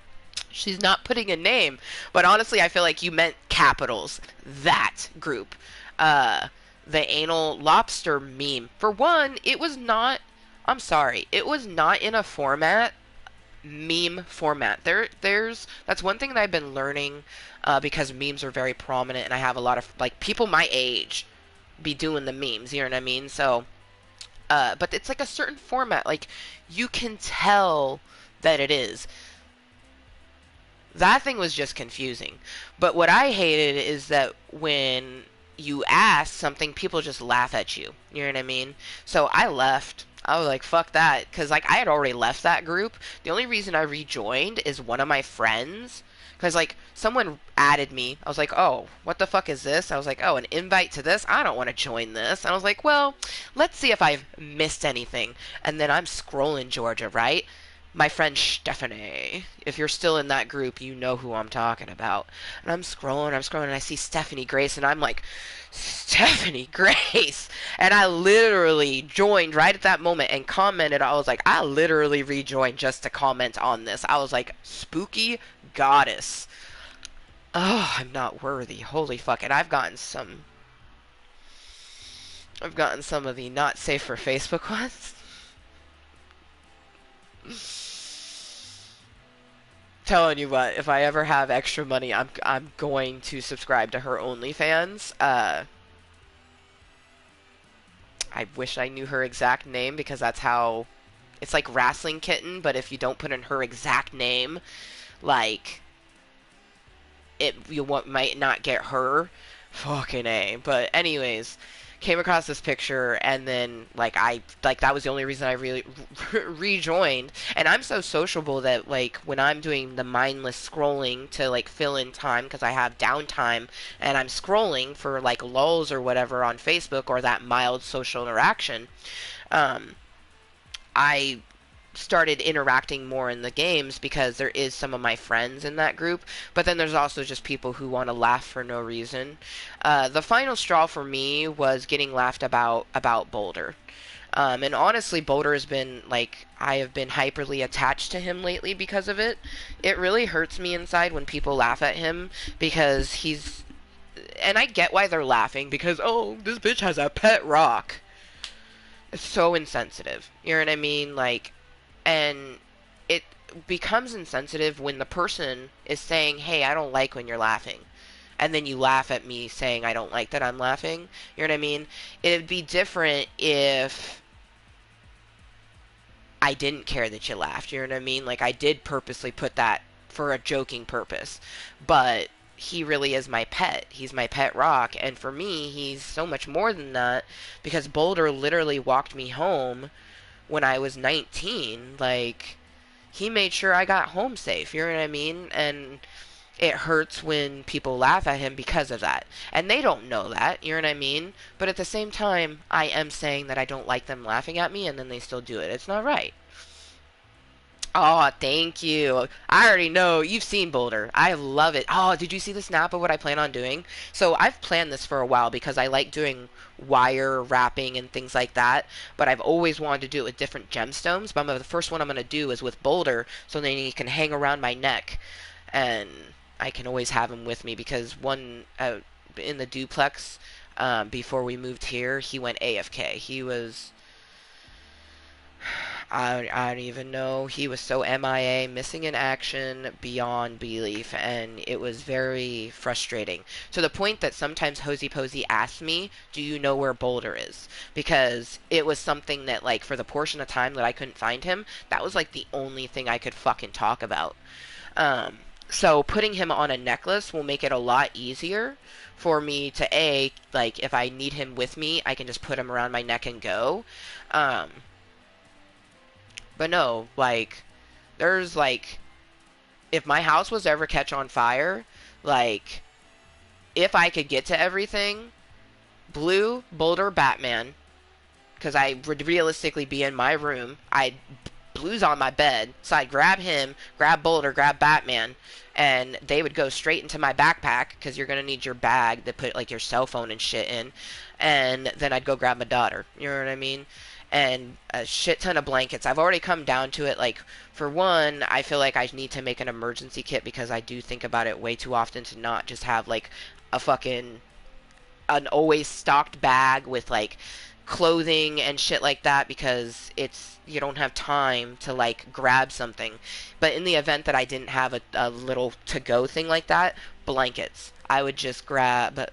She's not putting a name. But honestly, I feel like you meant capitals. That group. Uh, the anal lobster meme. For one, it was not. I'm sorry. It was not in a format meme format. There's that's one thing that I've been learning because memes are very prominent, and I have a lot of like people my age be doing the memes. You know what I mean? So, but it's like a certain format. Like you can tell that it is. That thing was just confusing. But what I hated is that when you ask something, people just laugh at you. You know what I mean? So I left. I was like, fuck that. Because, like, I had already left that group. The only reason I rejoined is one of my friends. Because, like, someone added me. I was like, oh, what the fuck is this? I was like, oh, an invite to this? I don't want to join this. And I was like, well, let's see if I've missed anything. And then I'm scrolling Georgia, right? My friend Stephanie. If you're still in that group, you know who I'm talking about. And I'm scrolling, and I see Stephanie Grace, and I'm like, Stephanie Grace! And I literally joined right at that moment and commented. I was like, I literally rejoined just to comment on this. I was like, spooky goddess. Oh, I'm not worthy. Holy fuck. And I've gotten some of the not safe for Facebook ones. Telling you what, if I ever have extra money, I'm going to subscribe to her OnlyFans. I wish I knew her exact name because that's how it's like Wrestling Kitten, but if you don't put in her exact name, like might not get her. Fucking A. But anyways, came across this picture and then that was the only reason I really rejoined. And I'm so sociable that like when I'm doing the mindless scrolling to like fill in time because I have downtime and I'm scrolling for like lulls or whatever on Facebook or that mild social interaction, um, I started interacting more in the games because there is some of my friends in that group, but then there's also just people who want to laugh for no reason. The final straw for me was getting laughed about Boulder. And honestly, Boulder has been like I have been hyperly attached to him lately because of it. It really hurts me inside when people laugh at him because and I get why they're laughing because oh, this bitch has a pet rock. It's so insensitive. You know what I mean? Like, and it becomes insensitive when the person is saying, hey, I don't like when you're laughing. And then you laugh at me saying I don't like that I'm laughing. You know what I mean? It'd be different if I didn't care that you laughed. You know what I mean? Like, I did purposely put that for a joking purpose. But he really is my pet. He's my pet rock. And for me, he's so much more than that because Boulder literally walked me home when I was 19. Like, he made sure I got home safe. You know what I mean? And it hurts when people laugh at him because of that. And they don't know that, you know what I mean? But at the same time, I am saying that I don't like them laughing at me and then they still do it. It's not right. Oh, thank you. I already know. You've seen Boulder. I love it. Oh, did you see the snap of what I plan on doing? So I've planned this for a while because I like doing wire wrapping and things like that. But I've always wanted to do it with different gemstones. But the first one I'm going to do is with Boulder so then he can hang around my neck. And I can always have him with me because one in the duplex before we moved here, he went AFK. He was I don't even know. He was so MIA, missing in action beyond belief, and it was very frustrating. To the point that sometimes Hosie Posie asked me, "Do you know where Boulder is?" Because it was something that, like, for the portion of time that I couldn't find him, that was like the only thing I could fucking talk about. Um, so putting him on a necklace will make it a lot easier for me to like, if I need him with me, I can just put him around my neck and go. Um, but no, like, there's like, if my house was to ever catch on fire, like, if I could get to everything, Blue, Boulder, Batman, because I would realistically be in my room. Blue's on my bed, so I'd grab him, grab Boulder, grab Batman, and they would go straight into my backpack, because you're going to need your bag to put, like, your cell phone and shit in, and then I'd go grab my daughter, you know what I mean? And a shit ton of blankets. I've already come down to it, like, for one, I feel like I need to make an emergency kit, because I do think about it way too often to not just have, like, a fucking an always stocked bag with, like, clothing and shit like that, because it's, you don't have time to, like, grab something. But in the event that I didn't have a little to go thing like that, blankets, I would just grab.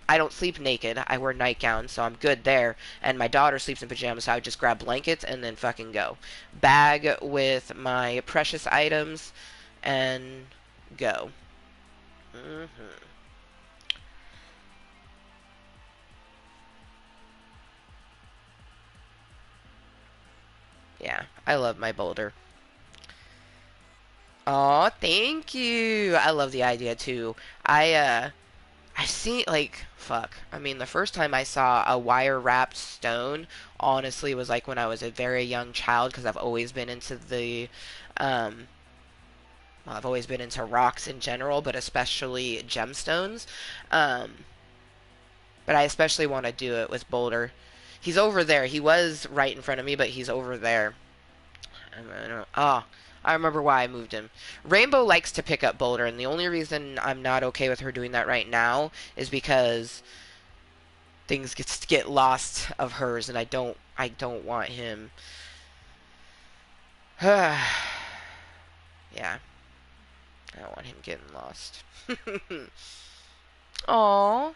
I don't sleep naked, I wear nightgowns, so I'm good there, and my daughter sleeps in pajamas, so I would just grab blankets and then fucking go. Bag with my precious items and go. hmm Yeah, I love my Boulder. Oh, thank you. I love the idea too. I see, like, fuck. I mean, the first time I saw a wire wrapped stone, honestly, was like when I was a very young child, because I've always been into um, well, I've always been into rocks in general, but especially gemstones. Um, but I especially want to do it with Boulder. He's over there. He was right in front of me, but he's over there. Oh, I remember why I moved him. Rainbow likes to pick up Boulder, and the only reason I'm not okay with her doing that right now is because things get lost of hers, and I don't want him. Yeah, I don't want him getting lost. Aw.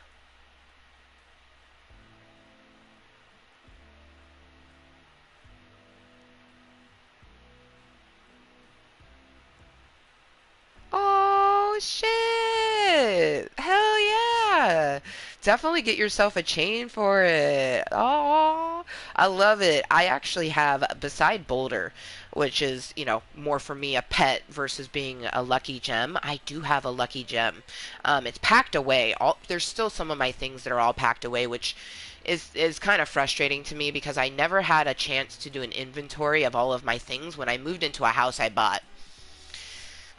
Oh shit! Hell yeah! Definitely get yourself a chain for it. Oh, I love it. I actually have, beside Boulder, which is, more for me a pet versus being a lucky gem. I do have a lucky gem. It's packed away. There's still some of my things that are all packed away, which is kind of frustrating to me, because I never had a chance to do an inventory of all of my things when I moved into a house I bought.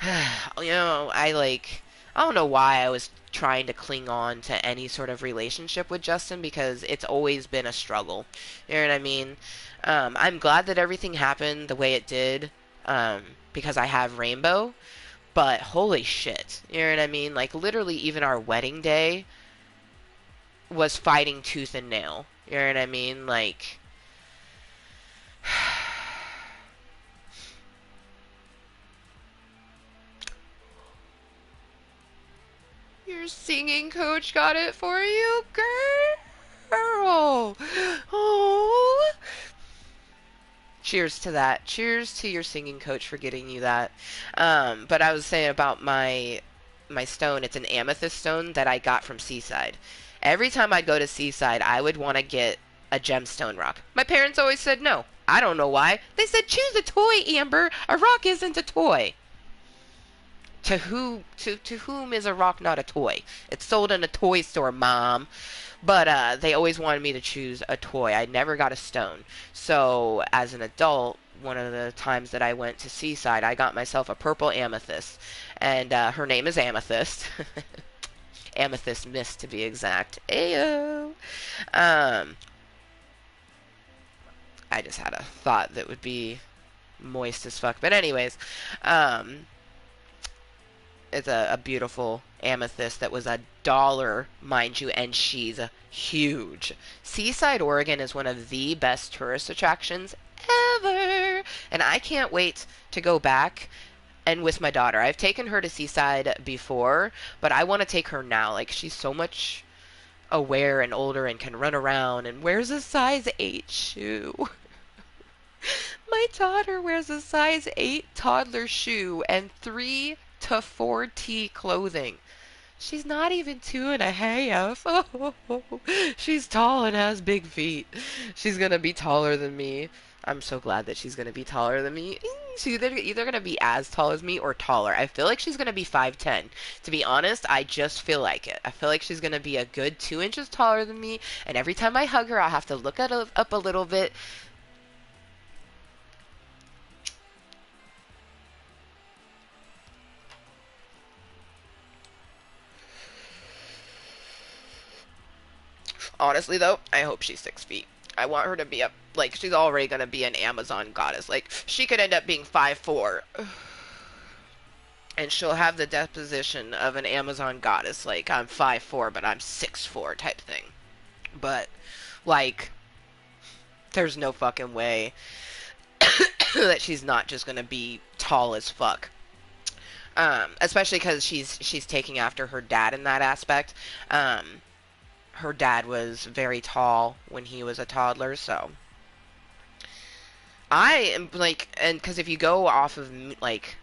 I don't know why I was trying to cling on to any sort of relationship with Justin, because it's always been a struggle. You know what I mean? I'm glad that everything happened the way it did, because I have Rainbow, but holy shit. You know what I mean? Like, literally, even our wedding day was fighting tooth and nail. You know what I mean? Like, your singing coach got it for you, girl. Oh. Cheers to that. Cheers to your singing coach for getting you that. But I was saying about my stone. It's an amethyst stone that I got from Seaside. Every time I'd go to Seaside, I would want to get a gemstone rock. My parents always said no. I don't know why. They said choose a toy, Amber. A rock isn't a toy. To whom is a rock not a toy? It's sold in a toy store, Mom. But they always wanted me to choose a toy. I never got a stone. So as an adult, one of the times that I went to Seaside, I got myself a purple amethyst, and her name is Amethyst. Amethyst Mist, to be exact. Ayo. Um, I just had a thought that would be moist as fuck. But anyways, um, it's a beautiful amethyst that was $1, mind you, and she's huge. Seaside, Oregon is one of the best tourist attractions ever. and I can't wait to go back and with my daughter. I've taken her to Seaside before, but I want to take her now. Like, she's so much aware and older and can run around and wears a size 8 shoe. My daughter wears a size 8 toddler shoe and 3 to 4T clothing. She's not even 2.5. Oh, she's tall and has big feet. She's gonna be taller than me. I'm so glad that she's gonna be taller than me. She's either gonna be as tall as me or taller. I feel like she's gonna be 5'10". To be honest, I just feel like it. I feel like she's gonna be a good 2 inches taller than me, and every time I hug her, I'll have to look up a little bit. Honestly, though, I hope she's 6 feet. I want her to be up, like, she's already gonna be an Amazon goddess. Like, she could end up being 5'4", and she'll have the deposition of an Amazon goddess. Like, I'm 5'4", but I'm 6'4" type thing. But, like, there's no fucking way that she's not just gonna be tall as fuck. Especially because she's taking after her dad in that aspect. Her dad was very tall when he was a toddler, so I am like, and because if you go off of like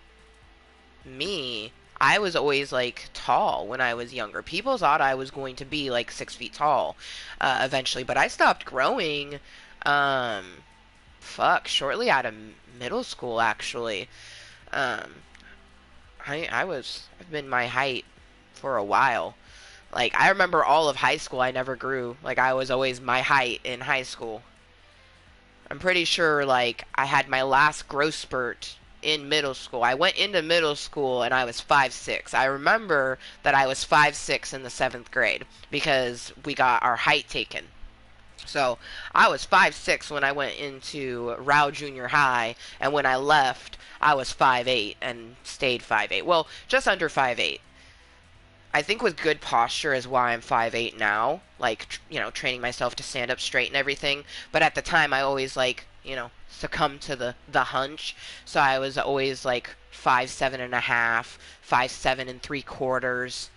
me, I was always like tall when I was younger. People thought I was going to be like 6 feet tall eventually, but I stopped growing. Um, shortly out of middle school actually. Um, I've been my height for a while. Like, I remember all of high school, I never grew. Like, I was always my height in high school. I'm pretty sure, like, I had my last growth spurt in middle school. I went into middle school and I was 5'6". I remember that I was 5'6" in the 7th grade because we got our height taken. So, I was 5'6" when I went into Rao Junior High, and when I left, I was 5'8" and stayed 5'8". Well, just under 5'8". I think with good posture is why I'm 5'8" now, like, training myself to stand up straight and everything. But at the time, I always, like, succumbed to the hunch. So I was always, like, 5'7.5", 5'7 3/4".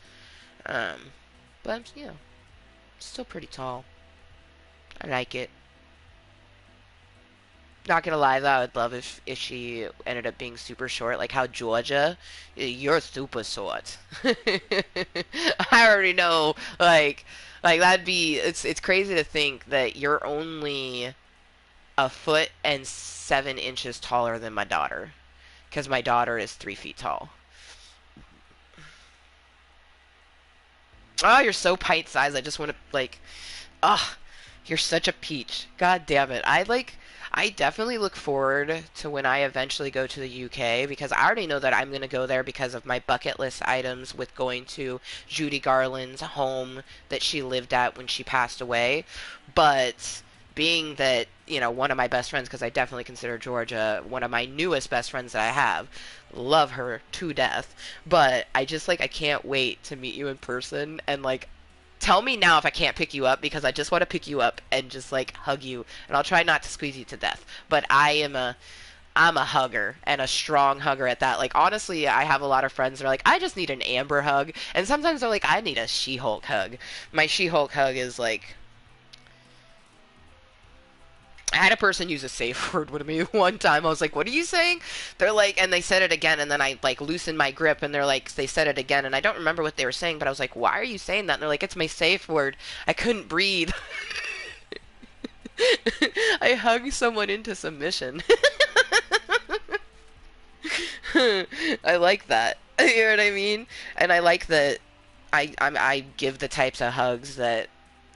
But I'm, still pretty tall. I like it. Not gonna lie though, I would love if she ended up being super short, like how Georgia, you're super short. I already know, like that'd be it's crazy to think that you're only a foot and 7 inches taller than my daughter, because my daughter is 3 feet tall. Oh, you're so pint sized. I just want to like, ah, you're such a peach. God damn it. I definitely look forward to when I eventually go to the UK because I already know that I'm going to go there because of my bucket list items with going to Judy Garland's home that she lived at when she passed away. But being that, one of my best friends, because I definitely consider Georgia one of my newest best friends that I have, love her to death. But I just, like, I can't wait to meet you in person and, like, tell me now if I can't pick you up because I just want to pick you up and just like hug you and I'll try not to squeeze you to death. But I'm a hugger and a strong hugger at that. Like honestly, I have a lot of friends that are like, I just need an Amber hug, and sometimes they're like, I need a She-Hulk hug. My She-Hulk hug is like, I had a person use a safe word with me one time. I was like, what are you saying? They're like, and they said it again, and then I, like, loosened my grip, and they're like, they said it again, and I don't remember what they were saying, but I was like, why are you saying that? And they're like, it's my safe word. I couldn't breathe. I hugged someone into submission. I like that. You know what I mean? And I like that I give the types of hugs that,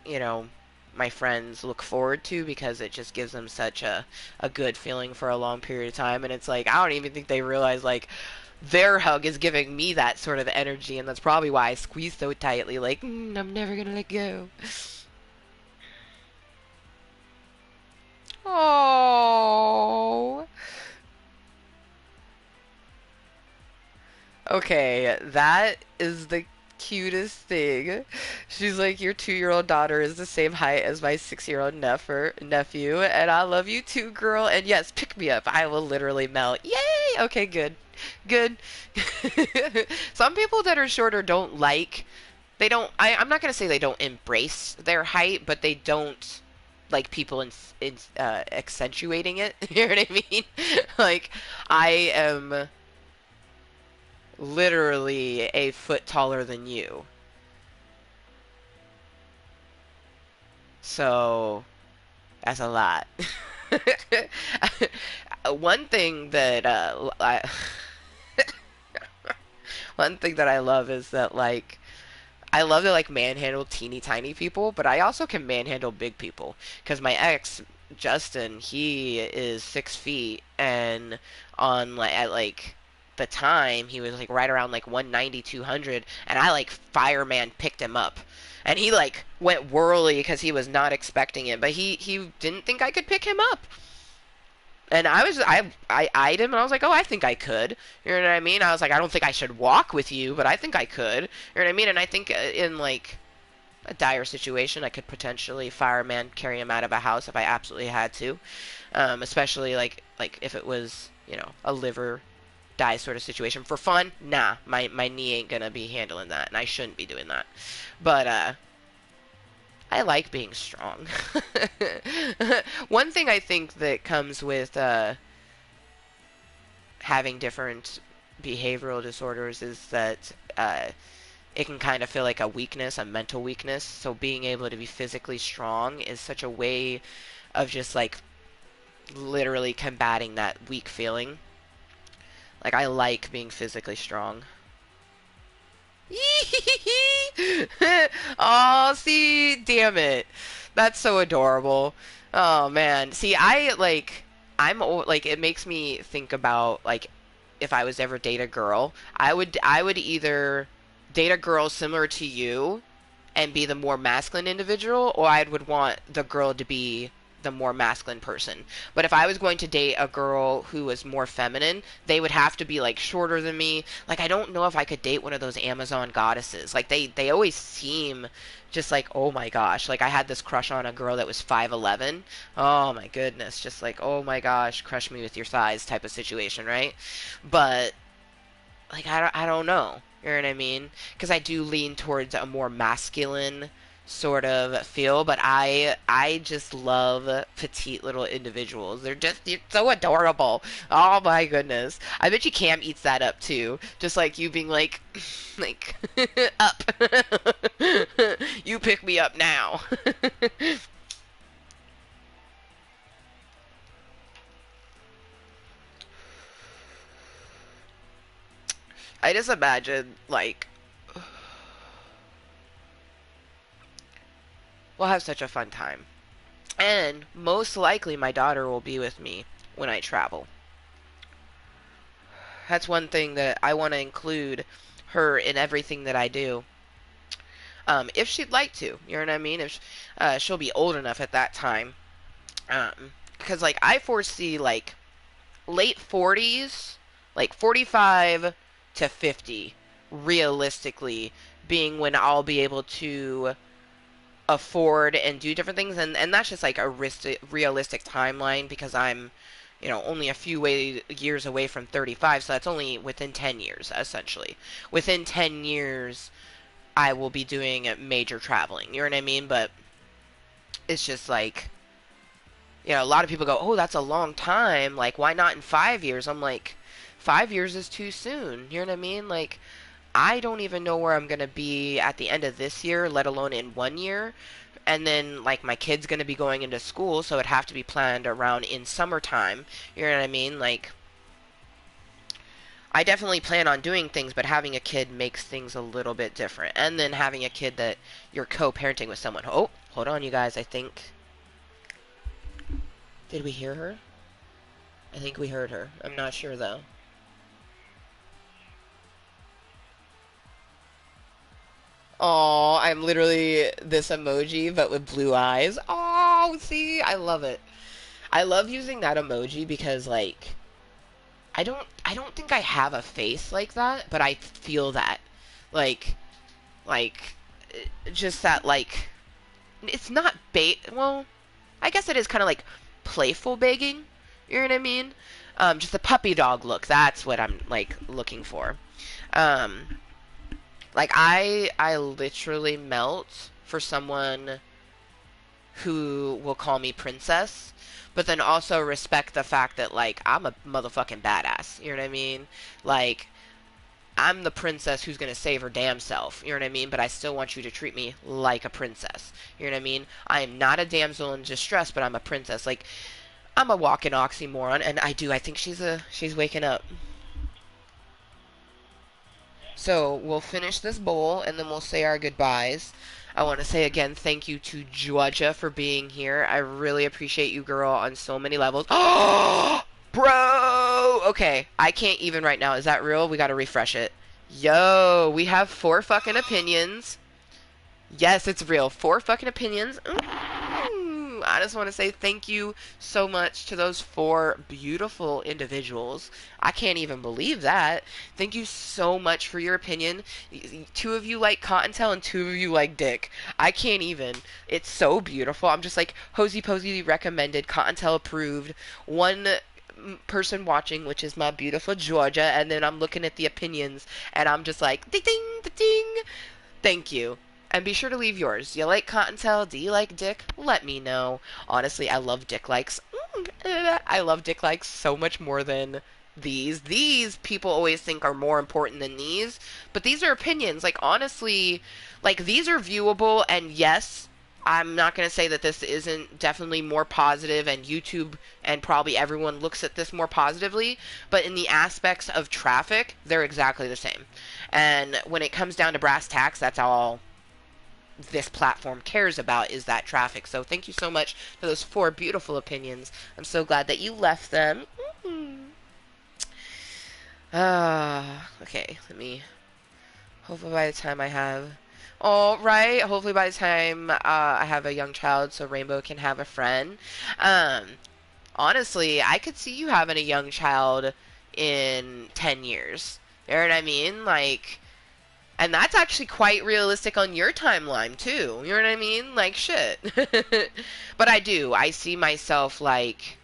you know, my friends look forward to because it just gives them such a good feeling for a long period of time. And it's like, I don't even think they realize, like, their hug is giving me that sort of energy. And that's probably why I squeeze so tightly, like, I'm never going to let go. Oh. Okay, that is the cutest thing. She's like, your 2-year-old daughter is the same height as my 6-year-old nephew, and I love you too, girl. And yes, pick me up. I will literally melt. Yay! Okay, good. Good. Some people that are shorter don't like, they don't, I'm not going to say they don't embrace their height, but they don't like people accentuating it. You know what I mean? Like, I am literally a foot taller than you. So that's a lot. One thing that one thing that I love is that like I love to like manhandle teeny tiny people, but I also can manhandle big people. Because my ex Justin, he is 6 feet, and on like at like the time he was like right around like 190, 200, and I like fireman picked him up, and he like went whirly because he was not expecting it, but he didn't think I could pick him up. And I eyed him and I was like, oh, I think I could. You know what I mean? I was like, I don't think I should walk with you, but I think I could. You know what I mean? And I think in like a dire situation, I could potentially fireman carry him out of a house if I absolutely had to. Especially like if it was, you know, a liver die sort of situation. For fun, nah, my knee ain't gonna be handling that, and I shouldn't be doing that. But I like being strong. One thing I think that comes with having different behavioral disorders is that it can kind of feel like a weakness, a mental weakness. So being able to be physically strong is such a way of just like literally combating that weak feeling. Like, I like being physically strong. Oh, see, damn it. That's so adorable. Oh man. See, like it makes me think about like if I was ever date a girl, I would either date a girl similar to you and be the more masculine individual, or I would want the girl to be the more masculine person. But if I was going to date a girl who was more feminine, they would have to be like shorter than me. Like, I don't know if I could date one of those Amazon goddesses. Like, they always seem just like, oh my gosh. Like, I had this crush on a girl that was 5'11". Oh my goodness. Just like, oh my gosh, crush me with your thighs type of situation, right? But like, I don't know. You know what I mean? Because I do lean towards a more masculine sort of feel, but I just love petite little individuals. They're so adorable. Oh my goodness. I bet you Cam eats that up too. Just like you being like like up. You pick me up now. I just imagine like we'll have such a fun time. And most likely my daughter will be with me when I travel. That's one thing that I want to include her in everything that I do. If she'd like to, you know what I mean? If she'll be old enough at that time. Because like I foresee like late 40s, like 45 to 50, realistically being when I'll be able to afford and do different things, and that's just like a realistic timeline because I'm, you know, only a few years away from 35, so that's only within 10 years essentially. Within 10 years I will be doing major traveling, you know what I mean? But it's just like, you know, a lot of people go, oh, that's a long time, like why not in 5 years? I'm like, 5 years is too soon, you know what I mean? Like, I don't even know where I'm going to be at the end of this year, let alone in 1 year. And then, like, my kid's going to be going into school, so it'd have to be planned around in summertime. You know what I mean? Like, I definitely plan on doing things, but having a kid makes things a little bit different. And then having a kid that you're co-parenting with someone. Oh, hold on, you guys. I think... Did we hear her? I think we heard her. I'm not sure, though. Oh, I'm literally this emoji, but with blue eyes. Oh, see, I love it. I love using that emoji because, like, I don't think I have a face like that, but I feel that. Like, Like, just that, like, it's not bait. Well, I guess it is kind of like playful begging. You know what I mean? Just the puppy dog look. That's what I'm like looking for. Um, like I literally melt for someone who will call me princess, but then also respect the fact that like I'm a motherfucking badass. You know what I mean? Like I'm the princess who's gonna save her damn self. You know what I mean? But I still want you to treat me like a princess. You know what I mean? I am not a damsel in distress, but I'm a princess. Like I'm a walking oxymoron, and I think she's waking up. So we'll finish this bowl, and then we'll say our goodbyes. I want to say again, thank you to Georgia for being here. I really appreciate you, girl, on so many levels. Oh, bro. Okay, I can't even right now. Is that real? We gotta refresh it. Yo, we have 4 fucking opinions. Yes, it's real. 4 fucking opinions. I just want to say thank you so much to those 4 beautiful individuals. I can't even believe that. Thank you so much for your opinion. 2 of you like Cottontail and 2 of you like Dick. I can't even. It's so beautiful. I'm just like, Hosie Posie recommended, Cottontail approved. 1 person watching, which is my beautiful Georgia, and then I'm looking at the opinions, and I'm just like, ding, ding, ding. Thank you. And be sure to leave yours. Do you like Cottontail? Do you like Dick? Let me know. Honestly, I love Dick likes. I love Dick likes so much more than these. These people always think are more important than these. But these are opinions. Like, honestly, like, these are viewable. And yes, I'm not going to say that this isn't definitely more positive, and YouTube and probably everyone looks at this more positively, but in the aspects of traffic, they're exactly the same. And when it comes down to brass tacks, that's all this platform cares about, is that traffic. So thank you so much for those 4 beautiful opinions. I'm so glad that you left them. Okay, let me, hopefully by the time I have, all right, hopefully by the time I have a young child so Rainbow can have a friend. Um, Honestly, I could see you having a young child in 10 years. You know what I mean? Like, and that's actually quite realistic on your timeline, too. You know what I mean? Like, shit. But I do. I see myself, like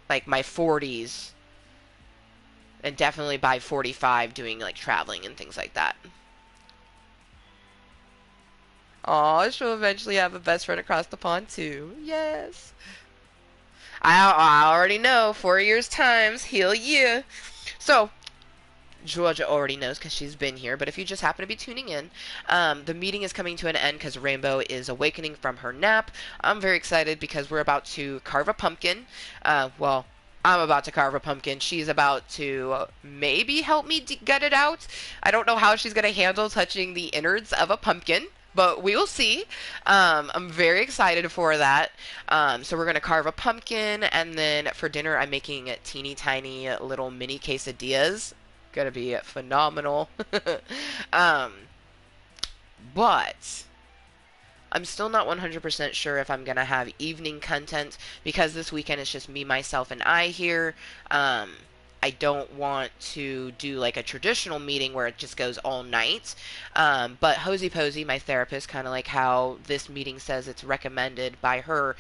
my 40s, and definitely by 45 doing, like, traveling and things like that. Aw, she'll eventually have a best friend across the pond, too. Yes. I already know. 4 years times. Hell yeah. So, Georgia already knows because she's been here, but if you just happen to be tuning in, the meeting is coming to an end because Rainbow is awakening from her nap. I'm very excited because we're about to carve a pumpkin. Well, I'm about to carve a pumpkin. She's about to maybe help me gut it out. I don't know how she's going to handle touching the innards of a pumpkin, but we will see. I'm very excited for that. So we're going to carve a pumpkin, and then for dinner, I'm making teeny tiny little mini quesadillas. Gonna be phenomenal. um, but I'm still not 100% sure if I'm gonna have evening content because this weekend is just me, myself, and I here. I don't want to do like a traditional meeting where it just goes all night. But Hosie Posie, my therapist, kind of like how this meeting says it's recommended by her,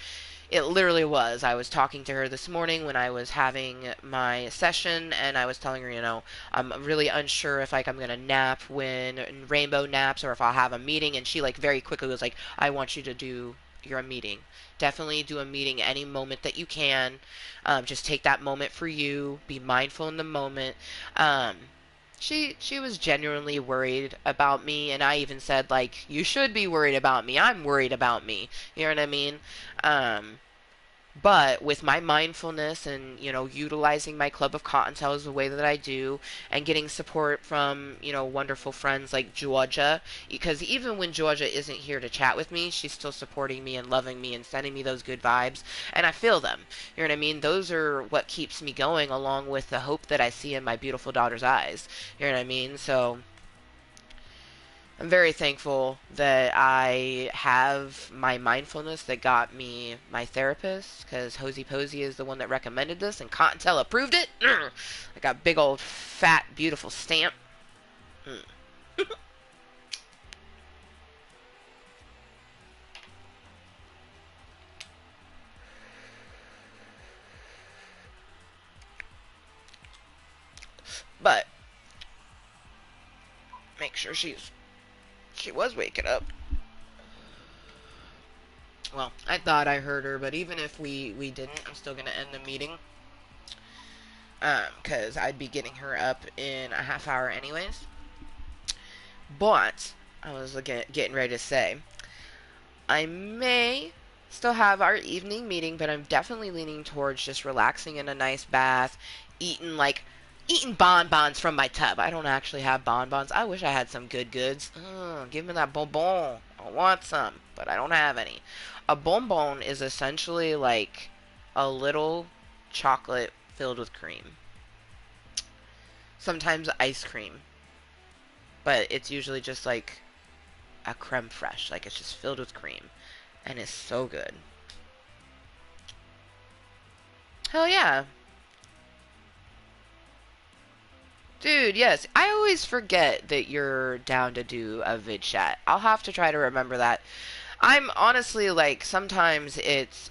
it literally was. I was talking to her this morning when I was having my session, and I was telling her, you know, I'm really unsure if like I'm gonna nap when Rainbow naps or if I'll have a meeting. And she like very quickly was like, I want you to do your meeting. Definitely do a meeting any moment that you can. Just take that moment for you. Be mindful in the moment. Um, she was genuinely worried about me, and I even said like, you should be worried about me. I'm worried about me. You know what I mean? Um, but with my mindfulness and, you know, utilizing my club of Cottontails the way that I do, and getting support from, you know, wonderful friends like Georgia, because even when Georgia isn't here to chat with me, she's still supporting me and loving me and sending me those good vibes, and I feel them. You know what I mean? Those are what keeps me going, along with the hope that I see in my beautiful daughter's eyes. You know what I mean? So I'm very thankful that I have my mindfulness that got me my therapist, because Hosie Posie is the one that recommended this, and Cottontail approved it. I got big old fat beautiful stamp. sure she was waking up. Well, I thought I heard her, but even if we didn't, I'm still gonna end the meeting. Because I'd be getting her up in a half hour anyways. But I was getting ready to say, I may still have our evening meeting, but I'm definitely leaning towards just relaxing in a nice bath, eating bonbons from my tub. I don't actually have bonbons. I wish I had some good goods. Give me that bonbon. I want some, but I don't have any. A bonbon is essentially like a little chocolate filled with cream. Sometimes ice cream, but it's usually just like a creme fraiche. Like, it's just filled with cream, and it's so good. Hell yeah. Dude, yes. I always forget that you're down to do a vid chat. I'll have to try to remember that. I'm honestly like, sometimes it's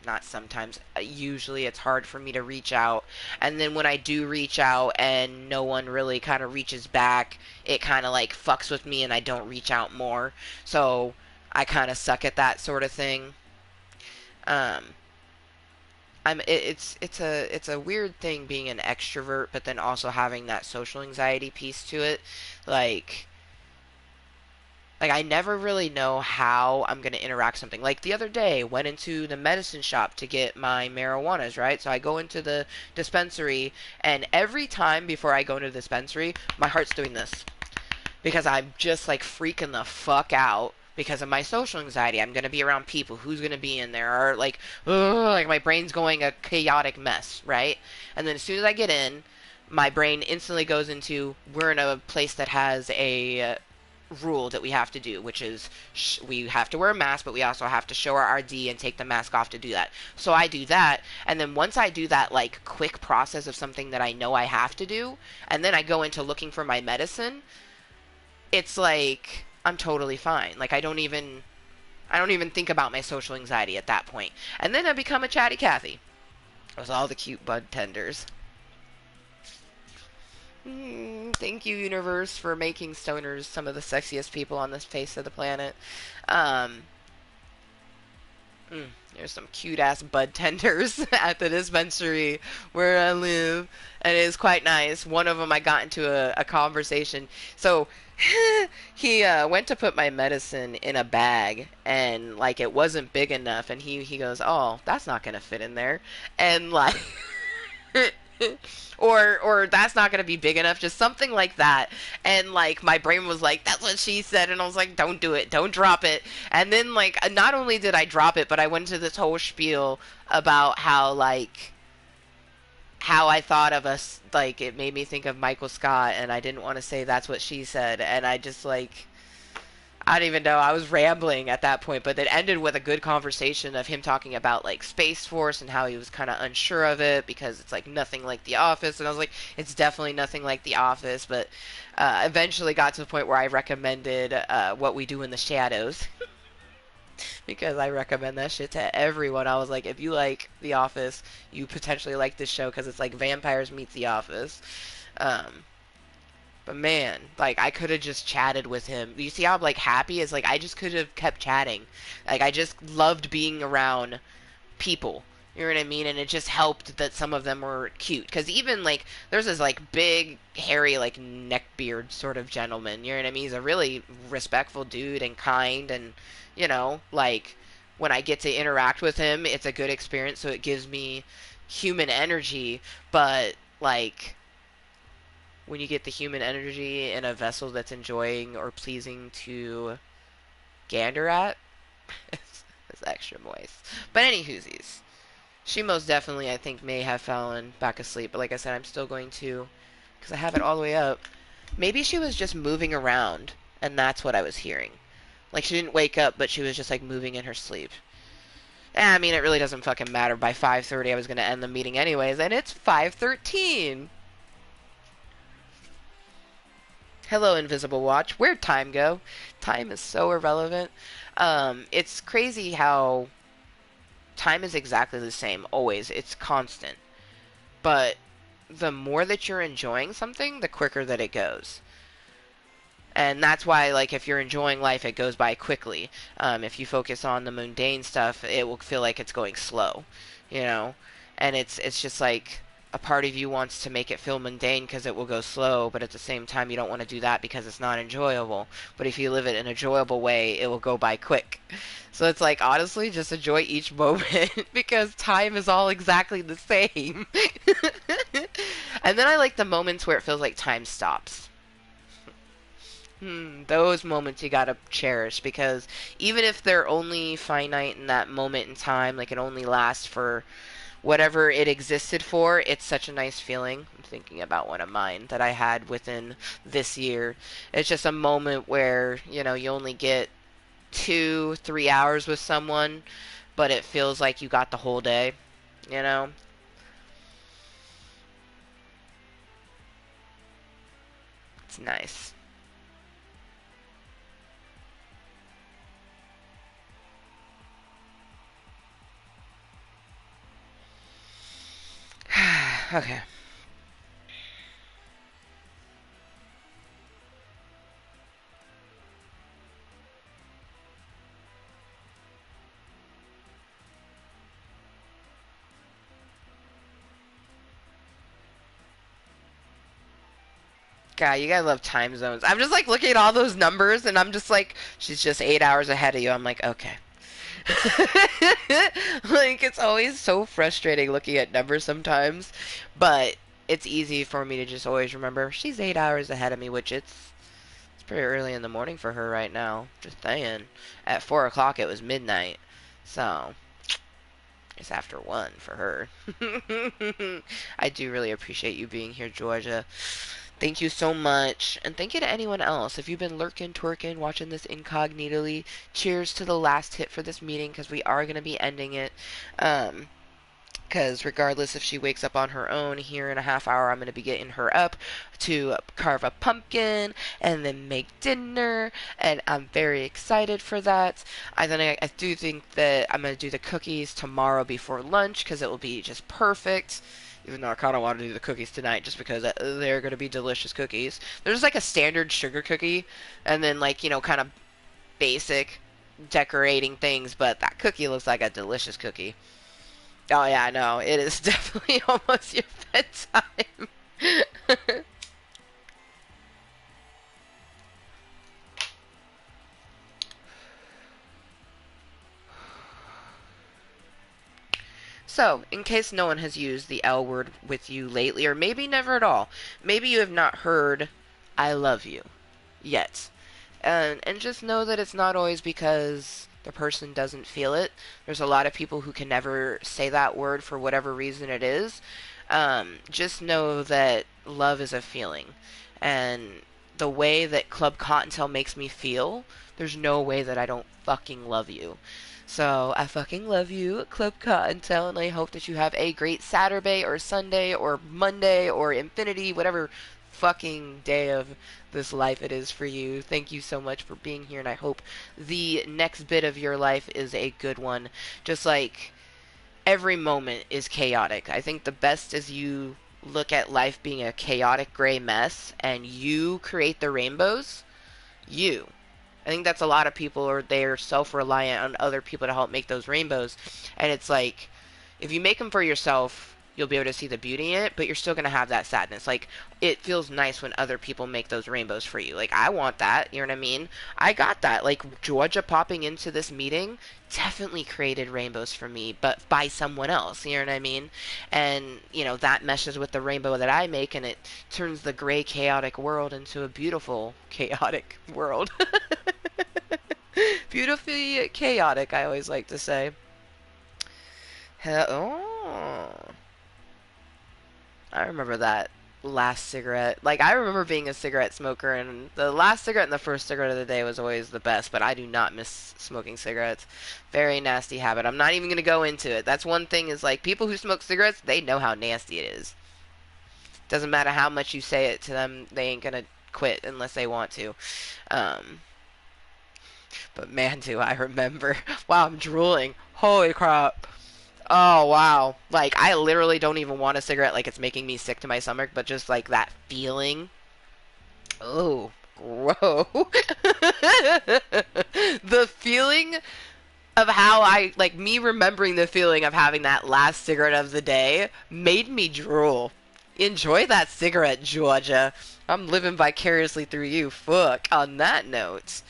not sometimes, usually it's hard for me to reach out. And then when I do reach out and no one really kind of reaches back, it kind of like fucks with me and I don't reach out more. So I kind of suck at that sort of thing. Um, it's a weird thing being an extrovert, but then also having that social anxiety piece to it. Like, I never really know how I'm going to interact something. Like the other day, went into the medicine shop to get my marijuanas, right? So I go into the dispensary, and every time before I go into the dispensary, my heart's doing this. Because I'm just like freaking the fuck out because of my social anxiety. I'm going to be around people. Who's going to be in there? Or like, ugh, like my brain's going a chaotic mess, right? And then as soon as I get in, my brain instantly goes into, we're in a place that has a rule that we have to do, which is we have to wear a mask, but we also have to show our ID and take the mask off to do that. So I do that, and then once I do that like quick process of something that I know I have to do, and then I go into looking for my medicine, it's like I'm totally fine. Like I don't even think about my social anxiety at that point. And then I become a chatty Cathy. With all the cute bud tenders. Thank you, universe, for making stoners some of the sexiest people on this face of the planet. Um, there's some cute ass bud tenders at the dispensary where I live, and it is quite nice. One of them, I got into a conversation. So he went to put my medicine in a bag, and like it wasn't big enough, and he goes, "Oh, that's not gonna fit in there," and like. or that's not gonna be big enough, just something like that. And like my brain was like, that's what she said, and I was like, don't do it, don't drop it. And then like not only did I drop it, but I went into this whole spiel about how I thought of us, like it made me think of Michael Scott, and I didn't want to say that's what she said, and I just like, I don't even know. I was rambling at that point, but it ended with a good conversation of him talking about like Space Force and how he was kind of unsure of it because it's like nothing like The Office, and I was like, it's definitely nothing like The Office, but eventually got to the point where I recommended What We Do in the Shadows because I recommend that shit to everyone. I was like, if you like The Office, you potentially like this show because it's like vampires meets The Office. Um, but man, like I could have just chatted with him. You see how I'm like happy? Is like I just could have kept chatting. Like I just loved being around people. You know what I mean? And it just helped that some of them were cute. Because even like there's this like big, hairy, like neckbeard sort of gentleman. You know what I mean? He's a really respectful dude and kind, and like when I get to interact with him, it's a good experience. So it gives me human energy. But like when you get the human energy in a vessel that's enjoying or pleasing to gander at, it's extra moist. But any whoosies, she most definitely, I think, may have fallen back asleep. But like I said, I'm still going to, because I have it all the way up. Maybe she was just moving around, and that's what I was hearing. Like she didn't wake up, but she was just like moving in her sleep. I mean, it really doesn't fucking matter. By 5:30, I was going to end the meeting anyways, and it's 5:13. Hello, Invisible Watch. Where'd time go? Time is so irrelevant. It's crazy how time is exactly the same, always. It's constant. But the more that you're enjoying something, the quicker that it goes. And that's why, like, if you're enjoying life, it goes by quickly. If you focus on the mundane stuff, it will feel like it's going slow, you know. And it's just like a part of you wants to make it feel mundane because it will go slow, but at the same time, you don't want to do that because it's not enjoyable. But if you live it in an enjoyable way, it will go by quick. So it's like, honestly, just enjoy each moment because time is all exactly the same. And then I like the moments where it feels like time stops. Those moments you gotta cherish because even if they're only finite in that moment in time, like it only lasts for whatever it existed for, it's such a nice feeling. I'm thinking about one of mine that I had within this year. It's just a moment where, you only get 2, 3 hours with someone, but it feels like you got the whole day, you know? It's nice. Okay. God, you gotta love time zones. I'm just like looking at all those numbers and I'm just like, she's just 8 hours ahead of you. I'm like, okay. Like, it's always so frustrating looking at numbers sometimes, but it's easy for me to just always remember she's 8 hours ahead of me, which it's pretty early in the morning for her right now. Just saying. At 4 o'clock it was midnight. So it's after one for her. I do really appreciate you being here, Georgia. Thank you so much. And thank you to anyone else. If you've been lurking, twerking, watching this incognitally, cheers to the last hit for this meeting because we are going to be ending it. Because regardless if she wakes up on her own here in a half hour, I'm going to be getting her up to carve a pumpkin and then make dinner, and I'm very excited for that. I do think that I'm going to do the cookies tomorrow before lunch because it will be just perfect. Even though I kind of want to do the cookies tonight just because they're going to be delicious cookies. There's like a standard sugar cookie and then like, kind of basic decorating things, but that cookie looks like a delicious cookie. Oh yeah, I know. It is definitely almost your bedtime. So, in case no one has used the L word with you lately, or maybe never at all, maybe you have not heard I love you yet. And just know that it's not always because the person doesn't feel it. There's a lot of people who can never say that word for whatever reason it is. Just know that love is a feeling. And the way that Club Cottontail makes me feel, there's no way that I don't fucking love you. So I fucking love you, Club Cottontail, and I hope that you have a great Saturday or Sunday or Monday or infinity, whatever fucking day of this life it is for you. Thank you so much for being here, and I hope the next bit of your life is a good one. Just like every moment is chaotic. I think the best is you look at life being a chaotic gray mess and you create the rainbows. You. I think that's a lot of people are they're self-reliant on other people to help make those rainbows. And it's like if you make them for yourself, you'll be able to see the beauty in it, but you're still going to have that sadness. Like, it feels nice when other people make those rainbows for you. Like, I want that, you know what I mean? I got that. Like, Georgia popping into this meeting definitely created rainbows for me, but by someone else, you know what I mean? And, that meshes with the rainbow that I make, and it turns the gray, chaotic world into a beautiful, chaotic world. Beautifully chaotic, I always like to say. Oh, I remember that last cigarette. Like, I remember being a cigarette smoker, and the last cigarette and the first cigarette of the day was always the best, but I do not miss smoking cigarettes. Very nasty habit. I'm not even going to go into it. That's one thing is, like, people who smoke cigarettes, they know how nasty it is. Doesn't matter how much you say it to them, they ain't going to quit unless they want to. Um, but man, do I remember. Wow, I'm drooling. Holy crap. Oh wow. Like I literally don't even want a cigarette like it's making me sick to my stomach, but just like that feeling. Oh. grow. The feeling of how me remembering the feeling of having that last cigarette of the day made me drool. Enjoy that cigarette, Georgia. I'm living vicariously through you. Fuck. On that note,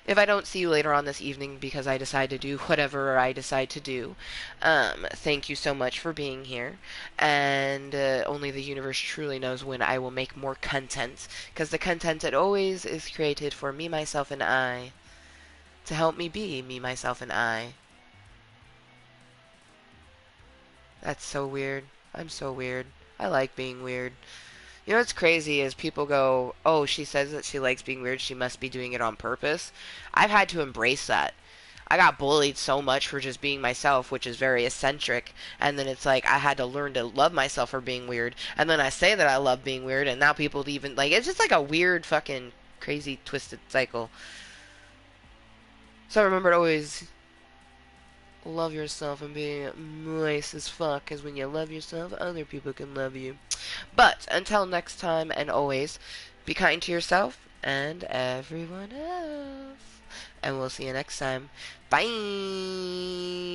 if I don't see you later on this evening because I decide to do whatever I decide to do, thank you so much for being here. And only the universe truly knows when I will make more content, because the content it always is created for me, myself, and I, to help me be me, myself, and I. That's so weird. I'm so weird. I like being weird. You know what's crazy is people go, oh, she says that she likes being weird, she must be doing it on purpose. I've had to embrace that. I got bullied so much for just being myself, which is very eccentric, and then it's like I had to learn to love myself for being weird, and then I say that I love being weird, and now people even, like, it's just like a weird fucking crazy twisted cycle. So I remember to always love yourself and be nice as fuck, because when you love yourself, other people can love you. But until next time, and always, be kind to yourself and everyone else. And we'll see you next time. Bye!